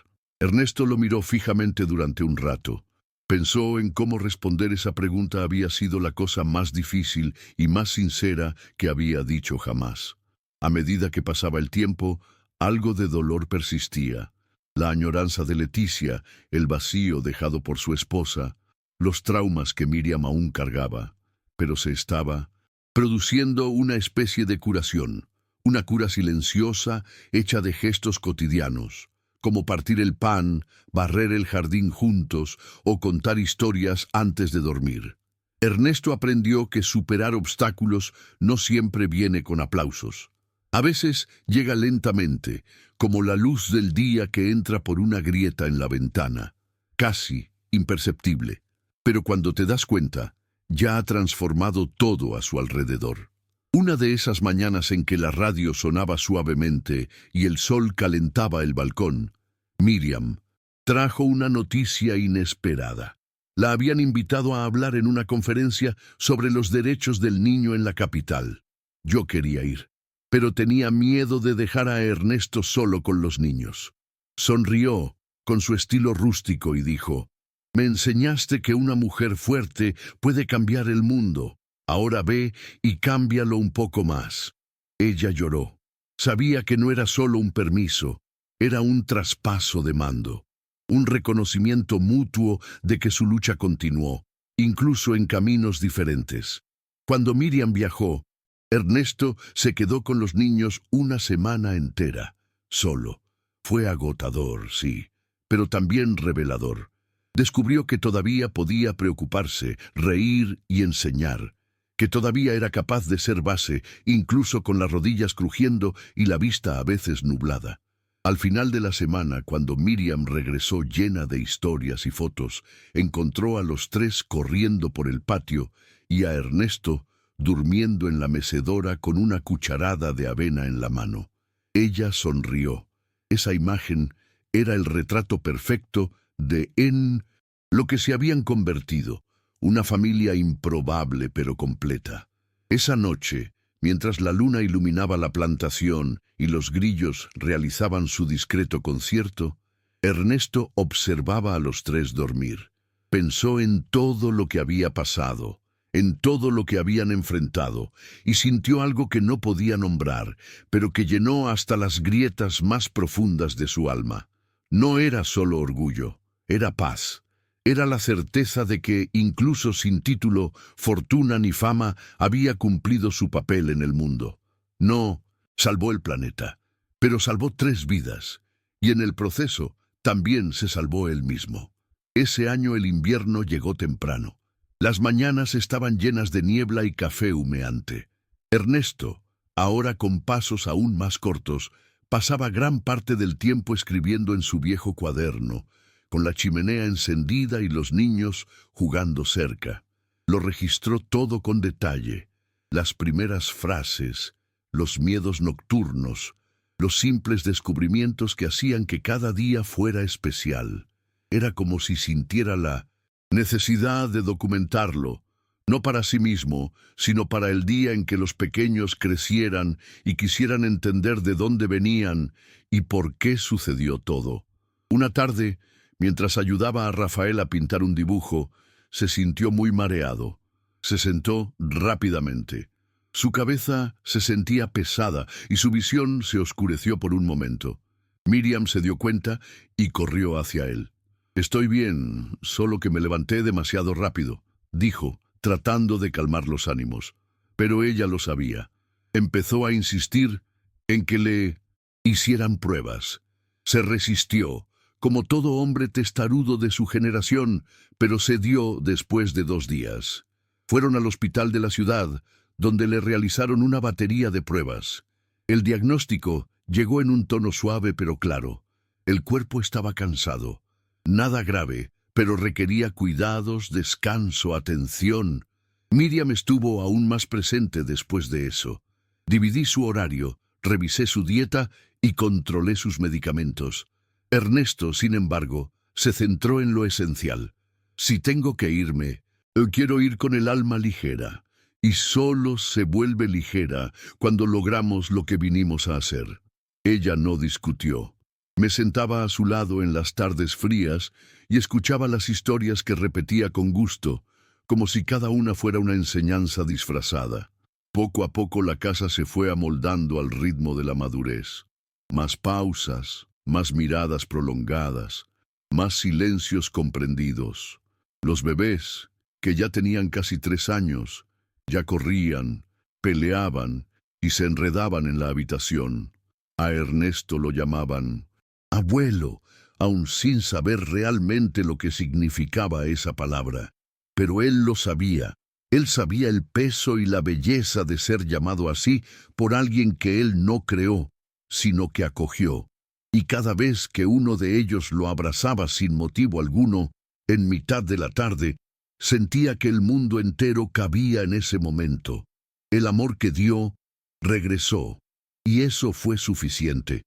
Ernesto lo miró fijamente durante un rato. Pensó en cómo responder esa pregunta. Había sido la cosa más difícil y más sincera que había dicho jamás. A medida que pasaba el tiempo, algo de dolor persistía. La añoranza de Leticia, el vacío dejado por su esposa, los traumas que Miriam aún cargaba. Pero se estaba produciendo una especie de curación, una cura silenciosa hecha de gestos cotidianos, como partir el pan, barrer el jardín juntos o contar historias antes de dormir. Ernesto aprendió que superar obstáculos no siempre viene con aplausos. A veces llega lentamente, como la luz del día que entra por una grieta en la ventana, casi imperceptible. Pero cuando te das cuenta, ya ha transformado todo a su alrededor. Una de esas mañanas en que la radio sonaba suavemente y el sol calentaba el balcón, Miriam trajo una noticia inesperada. La habían invitado a hablar en una conferencia sobre los derechos del niño en la capital. Yo quería ir, pero tenía miedo de dejar a Ernesto solo con los niños. Sonrió con su estilo rústico y dijo: «Me enseñaste que una mujer fuerte puede cambiar el mundo. Ahora ve y cámbialo un poco más». Ella lloró. Sabía que no era solo un permiso, era un traspaso de mando, un reconocimiento mutuo de que su lucha continuó, incluso en caminos diferentes. Cuando Miriam viajó, Ernesto se quedó con los niños una semana entera, solo. Fue agotador, sí, pero también revelador. Descubrió que todavía podía preocuparse, reír y enseñar, que todavía era capaz de ser base, incluso con las rodillas crujiendo y la vista a veces nublada. Al final de la semana, cuando Miriam regresó llena de historias y fotos, encontró a los 3 corriendo por el patio y a Ernesto durmiendo en la mecedora con una cucharada de avena en la mano. Ella sonrió. Esa imagen era el retrato perfecto en lo que se habían convertido, una familia improbable pero completa. Esa noche, mientras la luna iluminaba la plantación y los grillos realizaban su discreto concierto, Ernesto observaba a los tres dormir. Pensó en todo lo que había pasado, en todo lo que habían enfrentado, y sintió algo que no podía nombrar, pero que llenó hasta las grietas más profundas de su alma. No era solo orgullo, era paz. Era la certeza de que, incluso sin título, fortuna ni fama, había cumplido su papel en el mundo. No salvó el planeta, pero salvó 3 vidas, y en el proceso también se salvó él mismo. Ese año el invierno llegó temprano. Las mañanas estaban llenas de niebla y café humeante. Ernesto, ahora con pasos aún más cortos, pasaba gran parte del tiempo escribiendo en su viejo cuaderno, con la chimenea encendida y los niños jugando cerca. Lo registró todo con detalle: las primeras frases, los miedos nocturnos, los simples descubrimientos que hacían que cada día fuera especial. Era como si sintiera la necesidad de documentarlo, no para sí mismo, sino para el día en que los pequeños crecieran y quisieran entender de dónde venían y por qué sucedió todo. Una tarde, mientras ayudaba a Rafael a pintar un dibujo, se sintió muy mareado. Se sentó rápidamente. Su cabeza se sentía pesada y su visión se oscureció por un momento. Miriam se dio cuenta y corrió hacia él. «Estoy bien, solo que me levanté demasiado rápido», dijo, tratando de calmar los ánimos. Pero ella lo sabía. Empezó a insistir en que le hicieran pruebas. Se resistió, como todo hombre testarudo de su generación, pero cedió después de 2 días. Fueron al hospital de la ciudad, donde le realizaron una batería de pruebas. El diagnóstico llegó en un tono suave pero claro. El cuerpo estaba cansado. Nada grave, pero requería cuidados, descanso, atención. Miriam estuvo aún más presente después de eso. Dividí su horario, revisé su dieta y controlé sus medicamentos. Ernesto, sin embargo, se centró en lo esencial. Si tengo que irme, quiero ir con el alma ligera. Y solo se vuelve ligera cuando logramos lo que vinimos a hacer. Ella no discutió. Me sentaba a su lado en las tardes frías y escuchaba las historias que repetía con gusto, como si cada una fuera una enseñanza disfrazada. Poco a poco la casa se fue amoldando al ritmo de la madurez. Más pausas, más miradas prolongadas, más silencios comprendidos. Los bebés, que ya tenían casi 3 años, ya corrían, peleaban y se enredaban en la habitación. A Ernesto lo llamaban abuelo, aun sin saber realmente lo que significaba esa palabra. Pero él lo sabía. Él sabía el peso y la belleza de ser llamado así por alguien que él no creó, sino que acogió. Y cada vez que uno de ellos lo abrazaba sin motivo alguno, en mitad de la tarde, sentía que el mundo entero cabía en ese momento. El amor que dio regresó, y eso fue suficiente.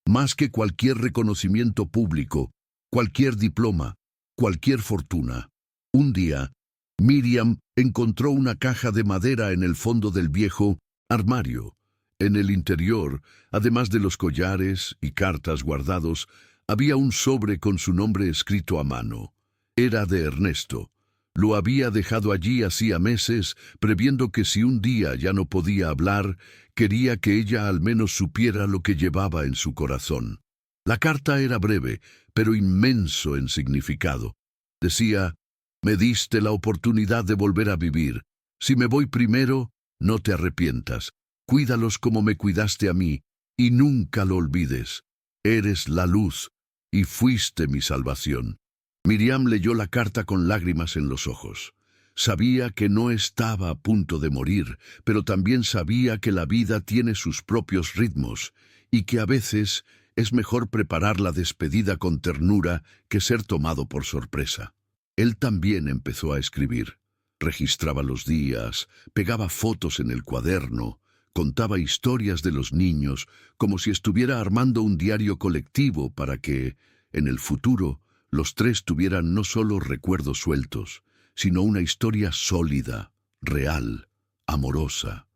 Más que cualquier reconocimiento público, cualquier diploma, cualquier fortuna. Un día, Miriam encontró una caja de madera en el fondo del viejo armario. En el interior, además de los collares y cartas guardados, había un sobre con su nombre escrito a mano. Era de Ernesto. Lo había dejado allí hacía meses, previendo que si un día ya no podía hablar, quería que ella al menos supiera lo que llevaba en su corazón. La carta era breve, pero inmenso en significado. Decía: «Me diste la oportunidad de volver a vivir. Si me voy primero, no te arrepientas. Cuídalos como me cuidaste a mí, y nunca lo olvides. Eres la luz, y fuiste mi salvación». Miriam leyó la carta con lágrimas en los ojos. Sabía que no estaba a punto de morir, pero también sabía que la vida tiene sus propios ritmos y que a veces es mejor preparar la despedida con ternura que ser tomado por sorpresa. Él también empezó a escribir. Registraba los días, pegaba fotos en el cuaderno, contaba historias de los niños, como si estuviera armando un diario colectivo para que, en el futuro, los tres tuvieran no solo recuerdos sueltos, sino una historia sólida, real, amorosa.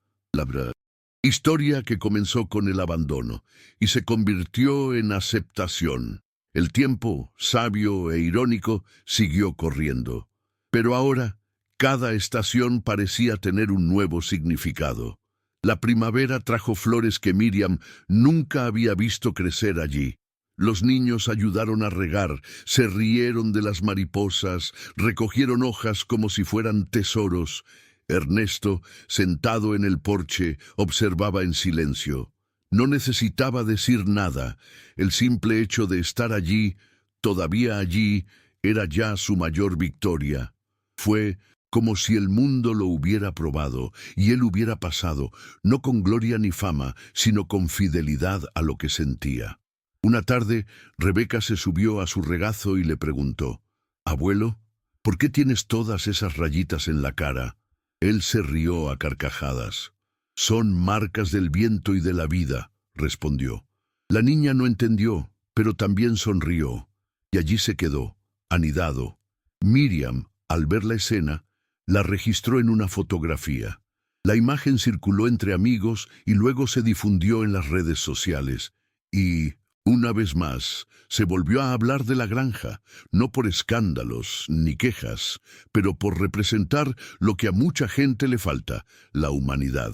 Historia que comenzó con el abandono y se convirtió en aceptación. El tiempo, sabio e irónico, siguió corriendo. Pero ahora, cada estación parecía tener un nuevo significado. La primavera trajo flores que Miriam nunca había visto crecer allí. Los niños ayudaron a regar, se rieron de las mariposas, recogieron hojas como si fueran tesoros. Ernesto, sentado en el porche, observaba en silencio. No necesitaba decir nada. El simple hecho de estar allí, todavía allí, era ya su mayor victoria. Fue como si el mundo lo hubiera probado y él hubiera pasado, no con gloria ni fama, sino con fidelidad a lo que sentía. Una tarde, Rebeca se subió a su regazo y le preguntó: «Abuelo, ¿por qué tienes todas esas rayitas en la cara?» Él se rió a carcajadas. «Son marcas del viento y de la vida», respondió. La niña no entendió, pero también sonrió, y allí se quedó, anidado. Miriam, al ver la escena, la registró en una fotografía. La imagen circuló entre amigos y luego se difundió en las redes sociales. Y, una vez más, se volvió a hablar de la granja, no por escándalos ni quejas, pero por representar lo que a mucha gente le falta: la humanidad.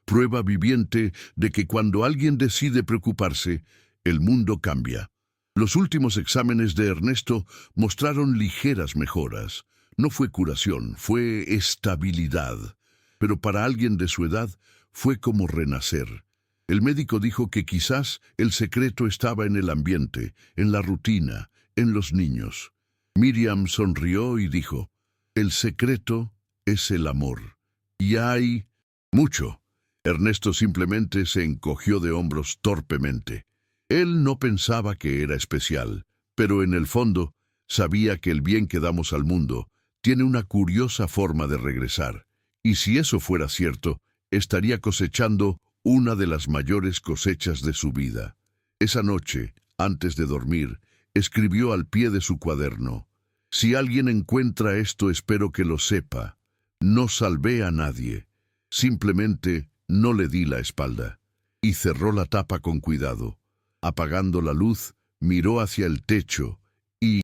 Prueba viviente de que cuando alguien decide preocuparse, el mundo cambia. Los últimos exámenes de Ernesto mostraron ligeras mejoras. No fue curación, fue estabilidad. Pero para alguien de su edad fue como renacer. El médico dijo que quizás el secreto estaba en el ambiente, en la rutina, en los niños. Miriam sonrió y dijo: «El secreto es el amor. Y hay mucho». Ernesto simplemente se encogió de hombros torpemente. Él no pensaba que era especial, pero en el fondo sabía que el bien que damos al mundo tiene una curiosa forma de regresar. Y si eso fuera cierto, estaría cosechando una de las mayores cosechas de su vida. Esa noche, antes de dormir, escribió al pie de su cuaderno: «Si alguien encuentra esto, espero que lo sepa. No salvé a nadie. Simplemente no le di la espalda». Y cerró la tapa con cuidado. Apagando la luz, miró hacia el techo y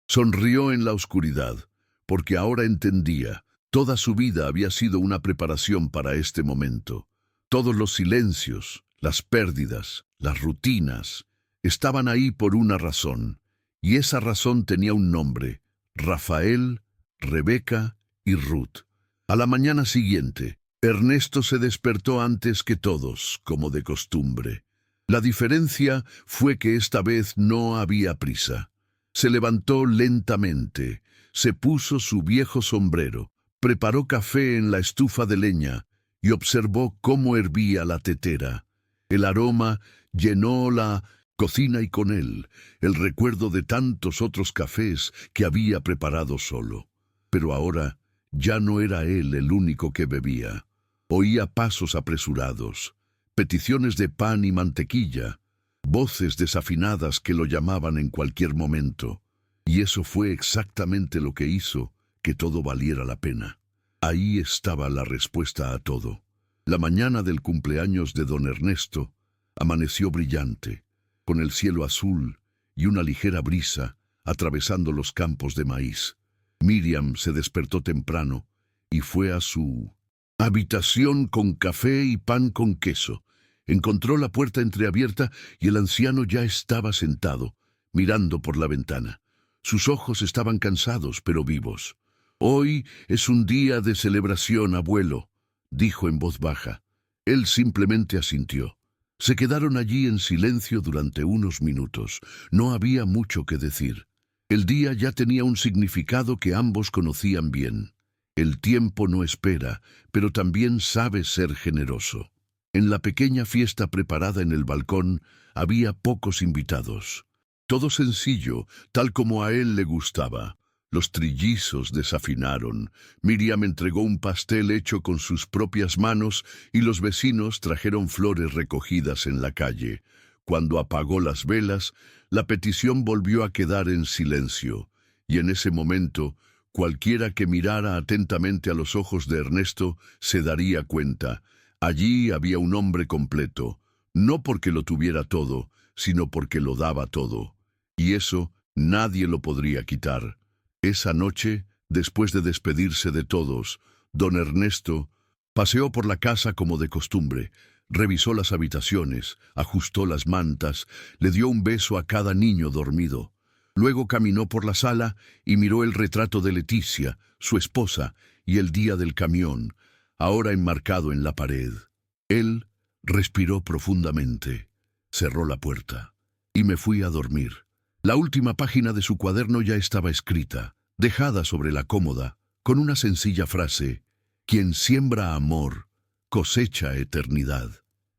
sonrió en la oscuridad, porque ahora entendía: toda su vida había sido una preparación para este momento. Todos los silencios, las pérdidas, las rutinas, estaban ahí por una razón, y esa razón tenía un nombre: Rafael, Rebeca y Ruth. A la mañana siguiente, Ernesto se despertó antes que todos, como de costumbre. La diferencia fue que esta vez no había prisa. Se levantó lentamente, se puso su viejo sombrero, preparó café en la estufa de leña y observó cómo hervía la tetera. El aroma llenó la cocina y con él el recuerdo de tantos otros cafés que había preparado solo. Pero ahora ya no era él el único que bebía. Oía pasos apresurados, peticiones de pan y mantequilla, voces desafinadas que lo llamaban en cualquier momento. Y eso fue exactamente lo que hizo que todo valiera la pena. Ahí estaba la respuesta a todo. La mañana del cumpleaños de don Ernesto amaneció brillante, con el cielo azul y una ligera brisa atravesando los campos de maíz. Miriam se despertó temprano y fue a su habitación con café y pan con queso. Encontró la puerta entreabierta y el anciano ya estaba sentado, mirando por la ventana. Sus ojos estaban cansados, pero vivos. «Hoy es un día de celebración, abuelo», dijo en voz baja. Él simplemente asintió. Se quedaron allí en silencio durante unos minutos. No había mucho que decir. El día ya tenía un significado que ambos conocían bien. El tiempo no espera, pero también sabe ser generoso. En la pequeña fiesta preparada en el balcón había pocos invitados. Todo sencillo, tal como a él le gustaba. Los trillizos desafinaron. Miriam entregó un pastel hecho con sus propias manos y los vecinos trajeron flores recogidas en la calle. Cuando apagó las velas, la petición volvió a quedar en silencio, y en ese momento, cualquiera que mirara atentamente a los ojos de Ernesto se daría cuenta. Allí había un hombre completo, no porque lo tuviera todo, sino porque lo daba todo. Y eso nadie lo podría quitar. Esa noche, después de despedirse de todos, don Ernesto paseó por la casa como de costumbre, revisó las habitaciones, ajustó las mantas, le dio un beso a cada niño dormido. Luego caminó por la sala y miró el retrato de Leticia, su esposa, y el día del camión, ahora enmarcado en la pared. Él respiró profundamente, cerró la puerta, y me fui a dormir. La última página de su cuaderno ya estaba escrita, dejada sobre la cómoda, con una sencilla frase: quien siembra amor, cosecha eternidad.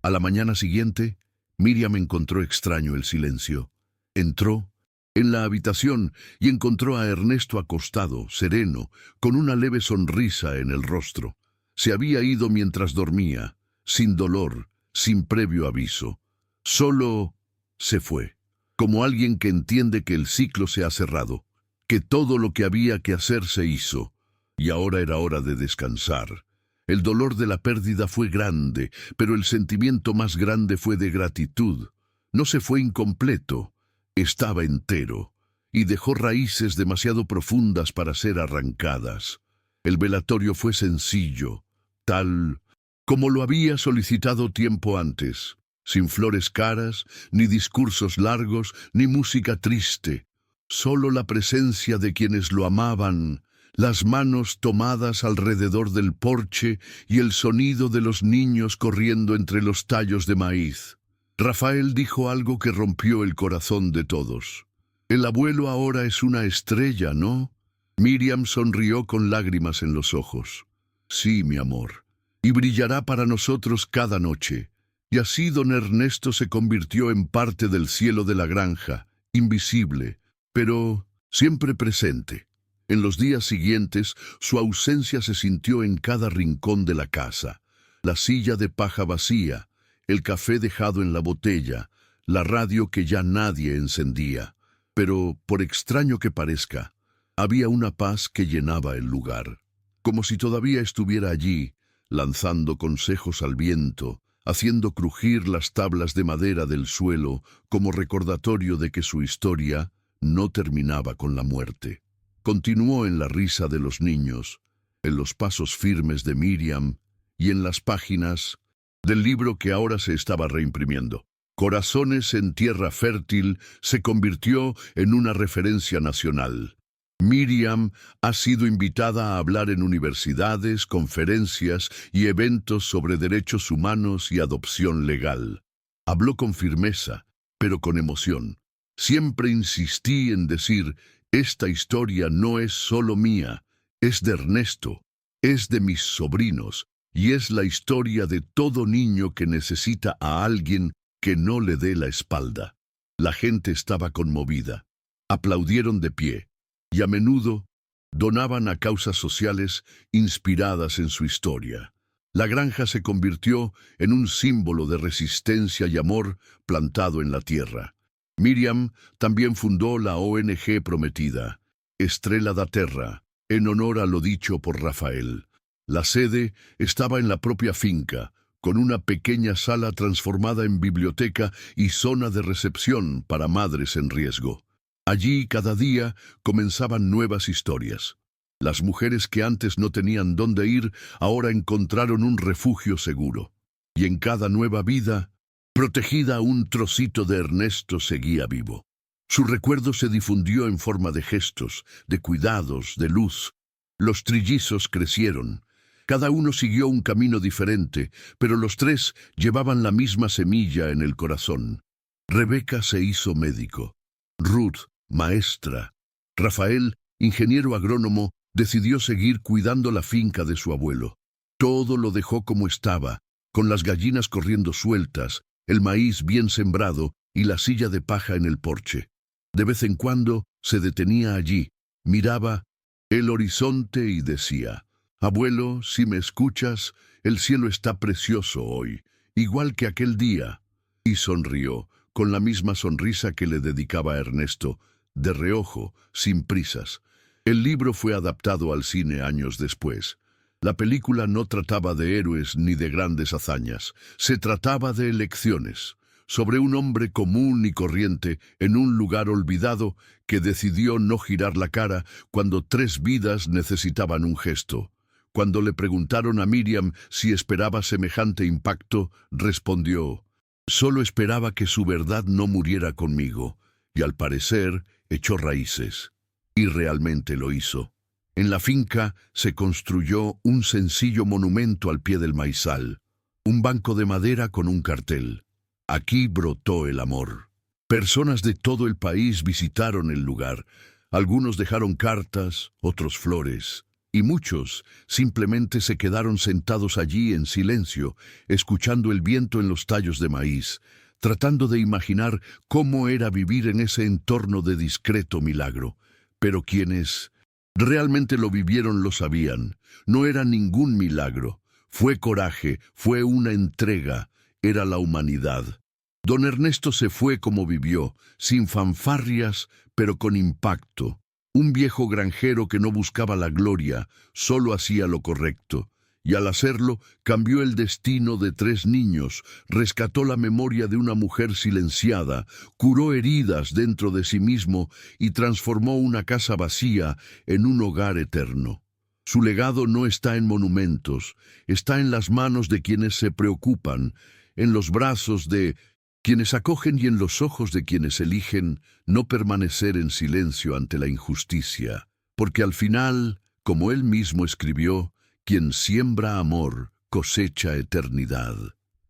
A la mañana siguiente, Miriam encontró extraño el silencio. Entró en la habitación y encontró a Ernesto acostado, sereno, con una leve sonrisa en el rostro. Se había ido mientras dormía, sin dolor, sin previo aviso. Solo se fue, como alguien que entiende que el ciclo se ha cerrado, que todo lo que había que hacer se hizo, y ahora era hora de descansar. El dolor de la pérdida fue grande, pero el sentimiento más grande fue de gratitud. No se fue incompleto, estaba entero, y dejó raíces demasiado profundas para ser arrancadas. El velatorio fue sencillo, tal como lo había solicitado tiempo antes, sin flores caras, ni discursos largos, ni música triste. Solo la presencia de quienes lo amaban, las manos tomadas alrededor del porche y el sonido de los niños corriendo entre los tallos de maíz. Rafael dijo algo que rompió el corazón de todos. El abuelo ahora es una estrella, ¿no? Miriam sonrió con lágrimas en los ojos. Sí, mi amor, y brillará para nosotros cada noche. Y así don Ernesto se convirtió en parte del cielo de la granja, invisible, pero siempre presente. En los días siguientes, su ausencia se sintió en cada rincón de la casa. La silla de paja vacía, el café dejado en la botella, la radio que ya nadie encendía. Pero, por extraño que parezca, había una paz que llenaba el lugar. Como si todavía estuviera allí, lanzando consejos al viento, haciendo crujir las tablas de madera del suelo como recordatorio de que su historia no terminaba con la muerte. Continuó en la risa de los niños, en los pasos firmes de Miriam y en las páginas del libro que ahora se estaba reimprimiendo. Corazones en tierra fértil se convirtió en una referencia nacional. Miriam ha sido invitada a hablar en universidades, conferencias y eventos sobre derechos humanos y adopción legal. Habló con firmeza, pero con emoción. Siempre insistí en decir: esta historia no es solo mía, es de Ernesto, es de mis sobrinos, y es la historia de todo niño que necesita a alguien que no le dé la espalda. La gente estaba conmovida. Aplaudieron de pie, y a menudo donaban a causas sociales inspiradas en su historia. La granja se convirtió en un símbolo de resistencia y amor plantado en la tierra. Miriam también fundó la ONG prometida, Estrella da Terra, en honor a lo dicho por Rafael. La sede estaba en la propia finca, con una pequeña sala transformada en biblioteca y zona de recepción para madres en riesgo. Allí cada día comenzaban nuevas historias. Las mujeres que antes no tenían dónde ir, ahora encontraron un refugio seguro. Y en cada nueva vida, protegida, un trocito de Ernesto seguía vivo. Su recuerdo se difundió en forma de gestos, de cuidados, de luz. Los trillizos crecieron. Cada uno siguió un camino diferente, pero los tres llevaban la misma semilla en el corazón. Rebeca se hizo médico. Ruth, maestra. Rafael, ingeniero agrónomo, decidió seguir cuidando la finca de su abuelo. Todo lo dejó como estaba, con las gallinas corriendo sueltas, el maíz bien sembrado y la silla de paja en el porche. De vez en cuando se detenía allí, miraba el horizonte y decía: abuelo, si me escuchas, el cielo está precioso hoy, igual que aquel día. Y sonrió, con la misma sonrisa que le dedicaba a Ernesto, de reojo, sin prisas. El libro fue adaptado al cine años después. La película no trataba de héroes ni de grandes hazañas, se trataba de elecciones, sobre un hombre común y corriente en un lugar olvidado que decidió no girar la cara cuando 3 vidas necesitaban un gesto. Cuando le preguntaron a Miriam si esperaba semejante impacto, respondió: «Solo esperaba que su verdad no muriera conmigo», y al parecer echó raíces. Y realmente lo hizo. En la finca se construyó un sencillo monumento al pie del maizal, un banco de madera con un cartel: «Aquí brotó el amor». Personas de todo el país visitaron el lugar. Algunos dejaron cartas, otros flores, y muchos simplemente se quedaron sentados allí en silencio, escuchando el viento en los tallos de maíz, tratando de imaginar cómo era vivir en ese entorno de discreto milagro. Pero quienes realmente lo vivieron lo sabían. No era ningún milagro. Fue coraje, fue una entrega, era la humanidad. Don Ernesto se fue como vivió, sin fanfarrias, pero con impacto. Un viejo granjero que no buscaba la gloria, solo hacía lo correcto. Y al hacerlo, cambió el destino de 3 niños, rescató la memoria de una mujer silenciada, curó heridas dentro de sí mismo y transformó una casa vacía en un hogar eterno. Su legado no está en monumentos, está en las manos de quienes se preocupan, en los brazos de quienes acogen y en los ojos de quienes eligen no permanecer en silencio ante la injusticia. Porque al final, como él mismo escribió, quien siembra amor cosecha eternidad.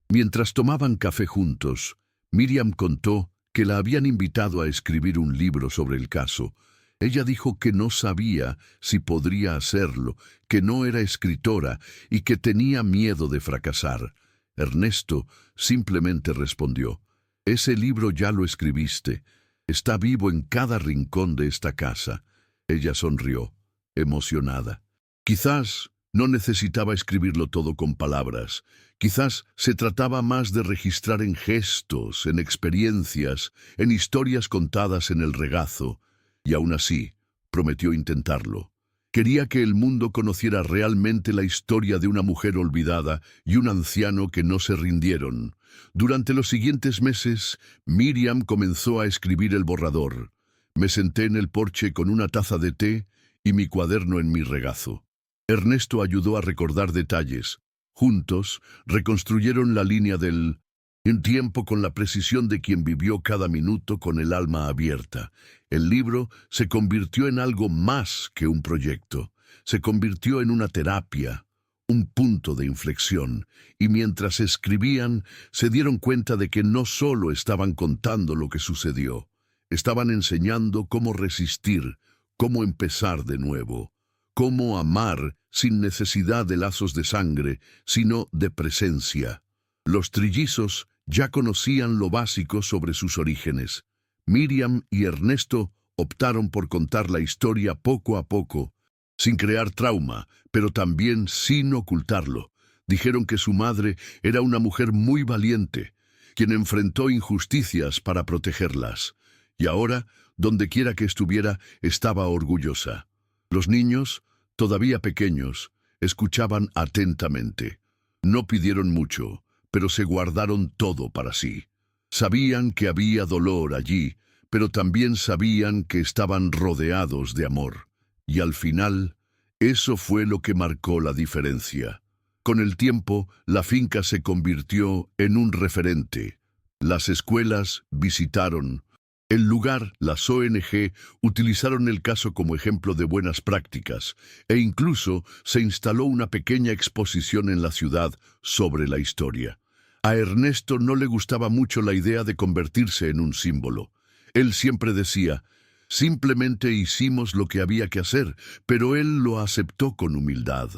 Mientras tomaban café juntos, Miriam contó que la habían invitado a escribir un libro sobre el caso. Ella dijo que no sabía si podría hacerlo, que no era escritora y que tenía miedo de fracasar. Ernesto simplemente respondió: «Ese libro ya lo escribiste. Está vivo en cada rincón de esta casa». Ella sonrió, emocionada. Quizás no necesitaba escribirlo todo con palabras. Quizás se trataba más de registrar en gestos, en experiencias, en historias contadas en el regazo. Y aún así, prometió intentarlo. Quería que el mundo conociera realmente la historia de una mujer olvidada y un anciano que no se rindieron. Durante los siguientes meses, Miriam comenzó a escribir el borrador. Me senté en el porche con una taza de té y mi cuaderno en mi regazo. Ernesto ayudó a recordar detalles. Juntos, reconstruyeron la línea del tiempo con la precisión de quien vivió cada minuto con el alma abierta. El libro se convirtió en algo más que un proyecto. Se convirtió en una terapia, un punto de inflexión. Y mientras escribían, se dieron cuenta de que no solo estaban contando lo que sucedió, estaban enseñando cómo resistir, cómo empezar de nuevo, cómo amar sin necesidad de lazos de sangre, sino de presencia. Los trillizos ya conocían lo básico sobre sus orígenes. Miriam y Ernesto optaron por contar la historia poco a poco, sin crear trauma, pero también sin ocultarlo. Dijeron que su madre era una mujer muy valiente, quien enfrentó injusticias para protegerlas. Y ahora, donde quiera que estuviera, estaba orgullosa. Los niños, todavía pequeños, escuchaban atentamente. No pidieron mucho, pero se guardaron todo para sí. Sabían que había dolor allí, pero también sabían que estaban rodeados de amor. Y al final, eso fue lo que marcó la diferencia. Con el tiempo, la finca se convirtió en un referente. Las escuelas visitaron el lugar, las ONG utilizaron el caso como ejemplo de buenas prácticas e incluso se instaló una pequeña exposición en la ciudad sobre la historia. A Ernesto no le gustaba mucho la idea de convertirse en un símbolo. Él siempre decía: simplemente hicimos lo que había que hacer, pero él lo aceptó con humildad.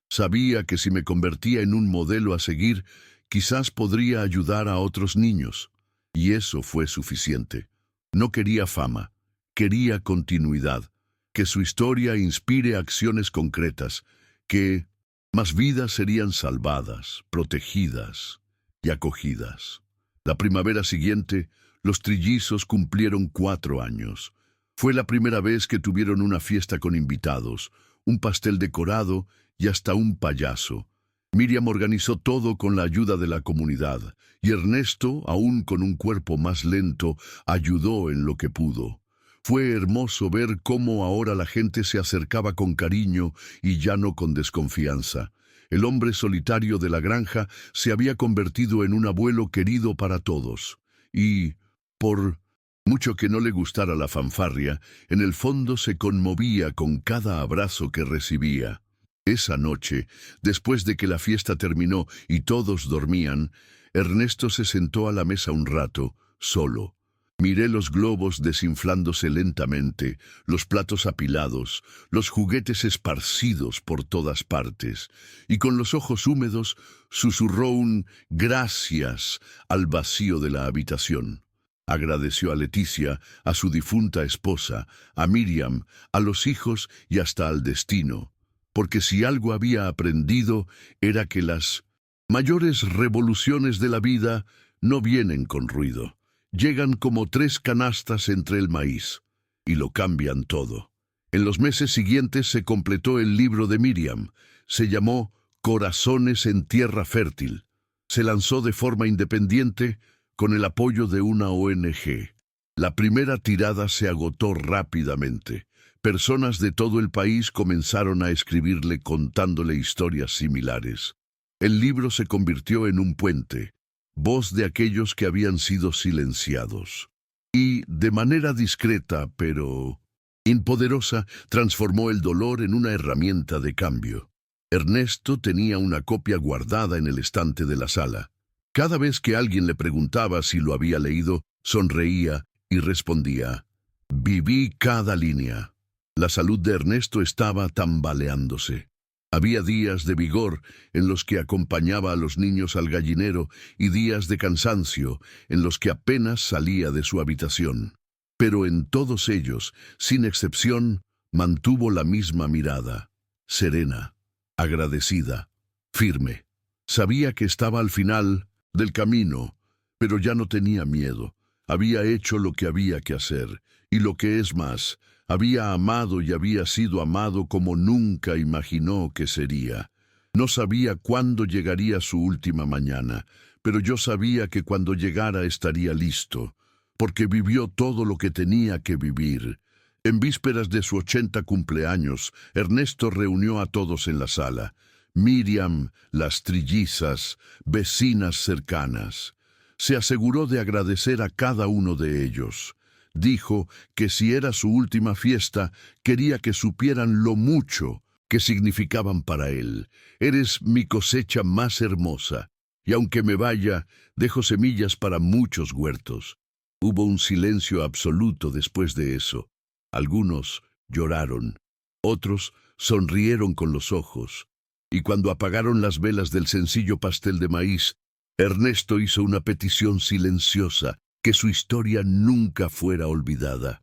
Sabía que si me convertía en un modelo a seguir, quizás podría ayudar a otros niños. Y eso fue suficiente. No quería fama, quería continuidad, que su historia inspire acciones concretas, que más vidas serían salvadas, protegidas y acogidas. La primavera siguiente, Los trillizos cumplieron 4 años. Fue la primera vez que tuvieron una fiesta con invitados, un pastel decorado y hasta un payaso. Miriam organizó todo con la ayuda de la comunidad, y Ernesto, aún con un cuerpo más lento, ayudó en lo que pudo. Fue hermoso ver cómo ahora la gente se acercaba con cariño y ya no con desconfianza. El hombre solitario de la granja se había convertido en un abuelo querido para todos. Y, por mucho que no le gustara la fanfarria, en el fondo se conmovía con cada abrazo que recibía. Esa noche, después de que la fiesta terminó y todos dormían, Ernesto se sentó a la mesa un rato, solo. Miré los globos desinflándose lentamente, los platos apilados, los juguetes esparcidos por todas partes, y con los ojos húmedos susurró un gracias al vacío de la habitación. Agradeció a Leticia, a su difunta esposa, a Miriam, a los hijos y hasta al destino, porque si algo había aprendido era que las mayores revoluciones de la vida no vienen con ruido. Llegan como 3 canastas entre el maíz, y lo cambian todo. En los meses siguientes se completó el libro de Miriam. Se llamó Corazones en Tierra Fértil. Se lanzó de forma independiente con el apoyo de una ONG. La primera tirada se agotó rápidamente. Personas de todo el país comenzaron a escribirle contándole historias similares. El libro se convirtió en un puente, voz de aquellos que habían sido silenciados. Y, de manera discreta, pero impoderosa, transformó el dolor en una herramienta de cambio. Ernesto tenía una copia guardada en el estante de la sala. Cada vez que alguien le preguntaba si lo había leído, sonreía y respondía: «Viví cada línea». La salud de Ernesto estaba tambaleándose. Había días de vigor en los que acompañaba a los niños al gallinero y días de cansancio en los que apenas salía de su habitación. Pero en todos ellos, sin excepción, mantuvo la misma mirada, serena, agradecida, firme. Sabía que estaba al final del camino, pero ya no tenía miedo. Había hecho lo que había que hacer, y lo que es más, había amado y había sido amado como nunca imaginó que sería. No sabía cuándo llegaría su última mañana, pero yo sabía que cuando llegara estaría listo, porque vivió todo lo que tenía que vivir. En vísperas de su 80 cumpleaños, Ernesto reunió a todos en la sala. Miriam, las trillizas, vecinas cercanas. Se aseguró de agradecer a cada uno de ellos. Dijo que si era su última fiesta, quería que supieran lo mucho que significaban para él. «Eres mi cosecha más hermosa, y aunque me vaya, dejo semillas para muchos huertos». Hubo un silencio absoluto después de eso. Algunos lloraron, otros sonrieron con los ojos, y cuando apagaron las velas del sencillo pastel de maíz, Ernesto hizo una petición silenciosa: que su historia nunca fuera olvidada.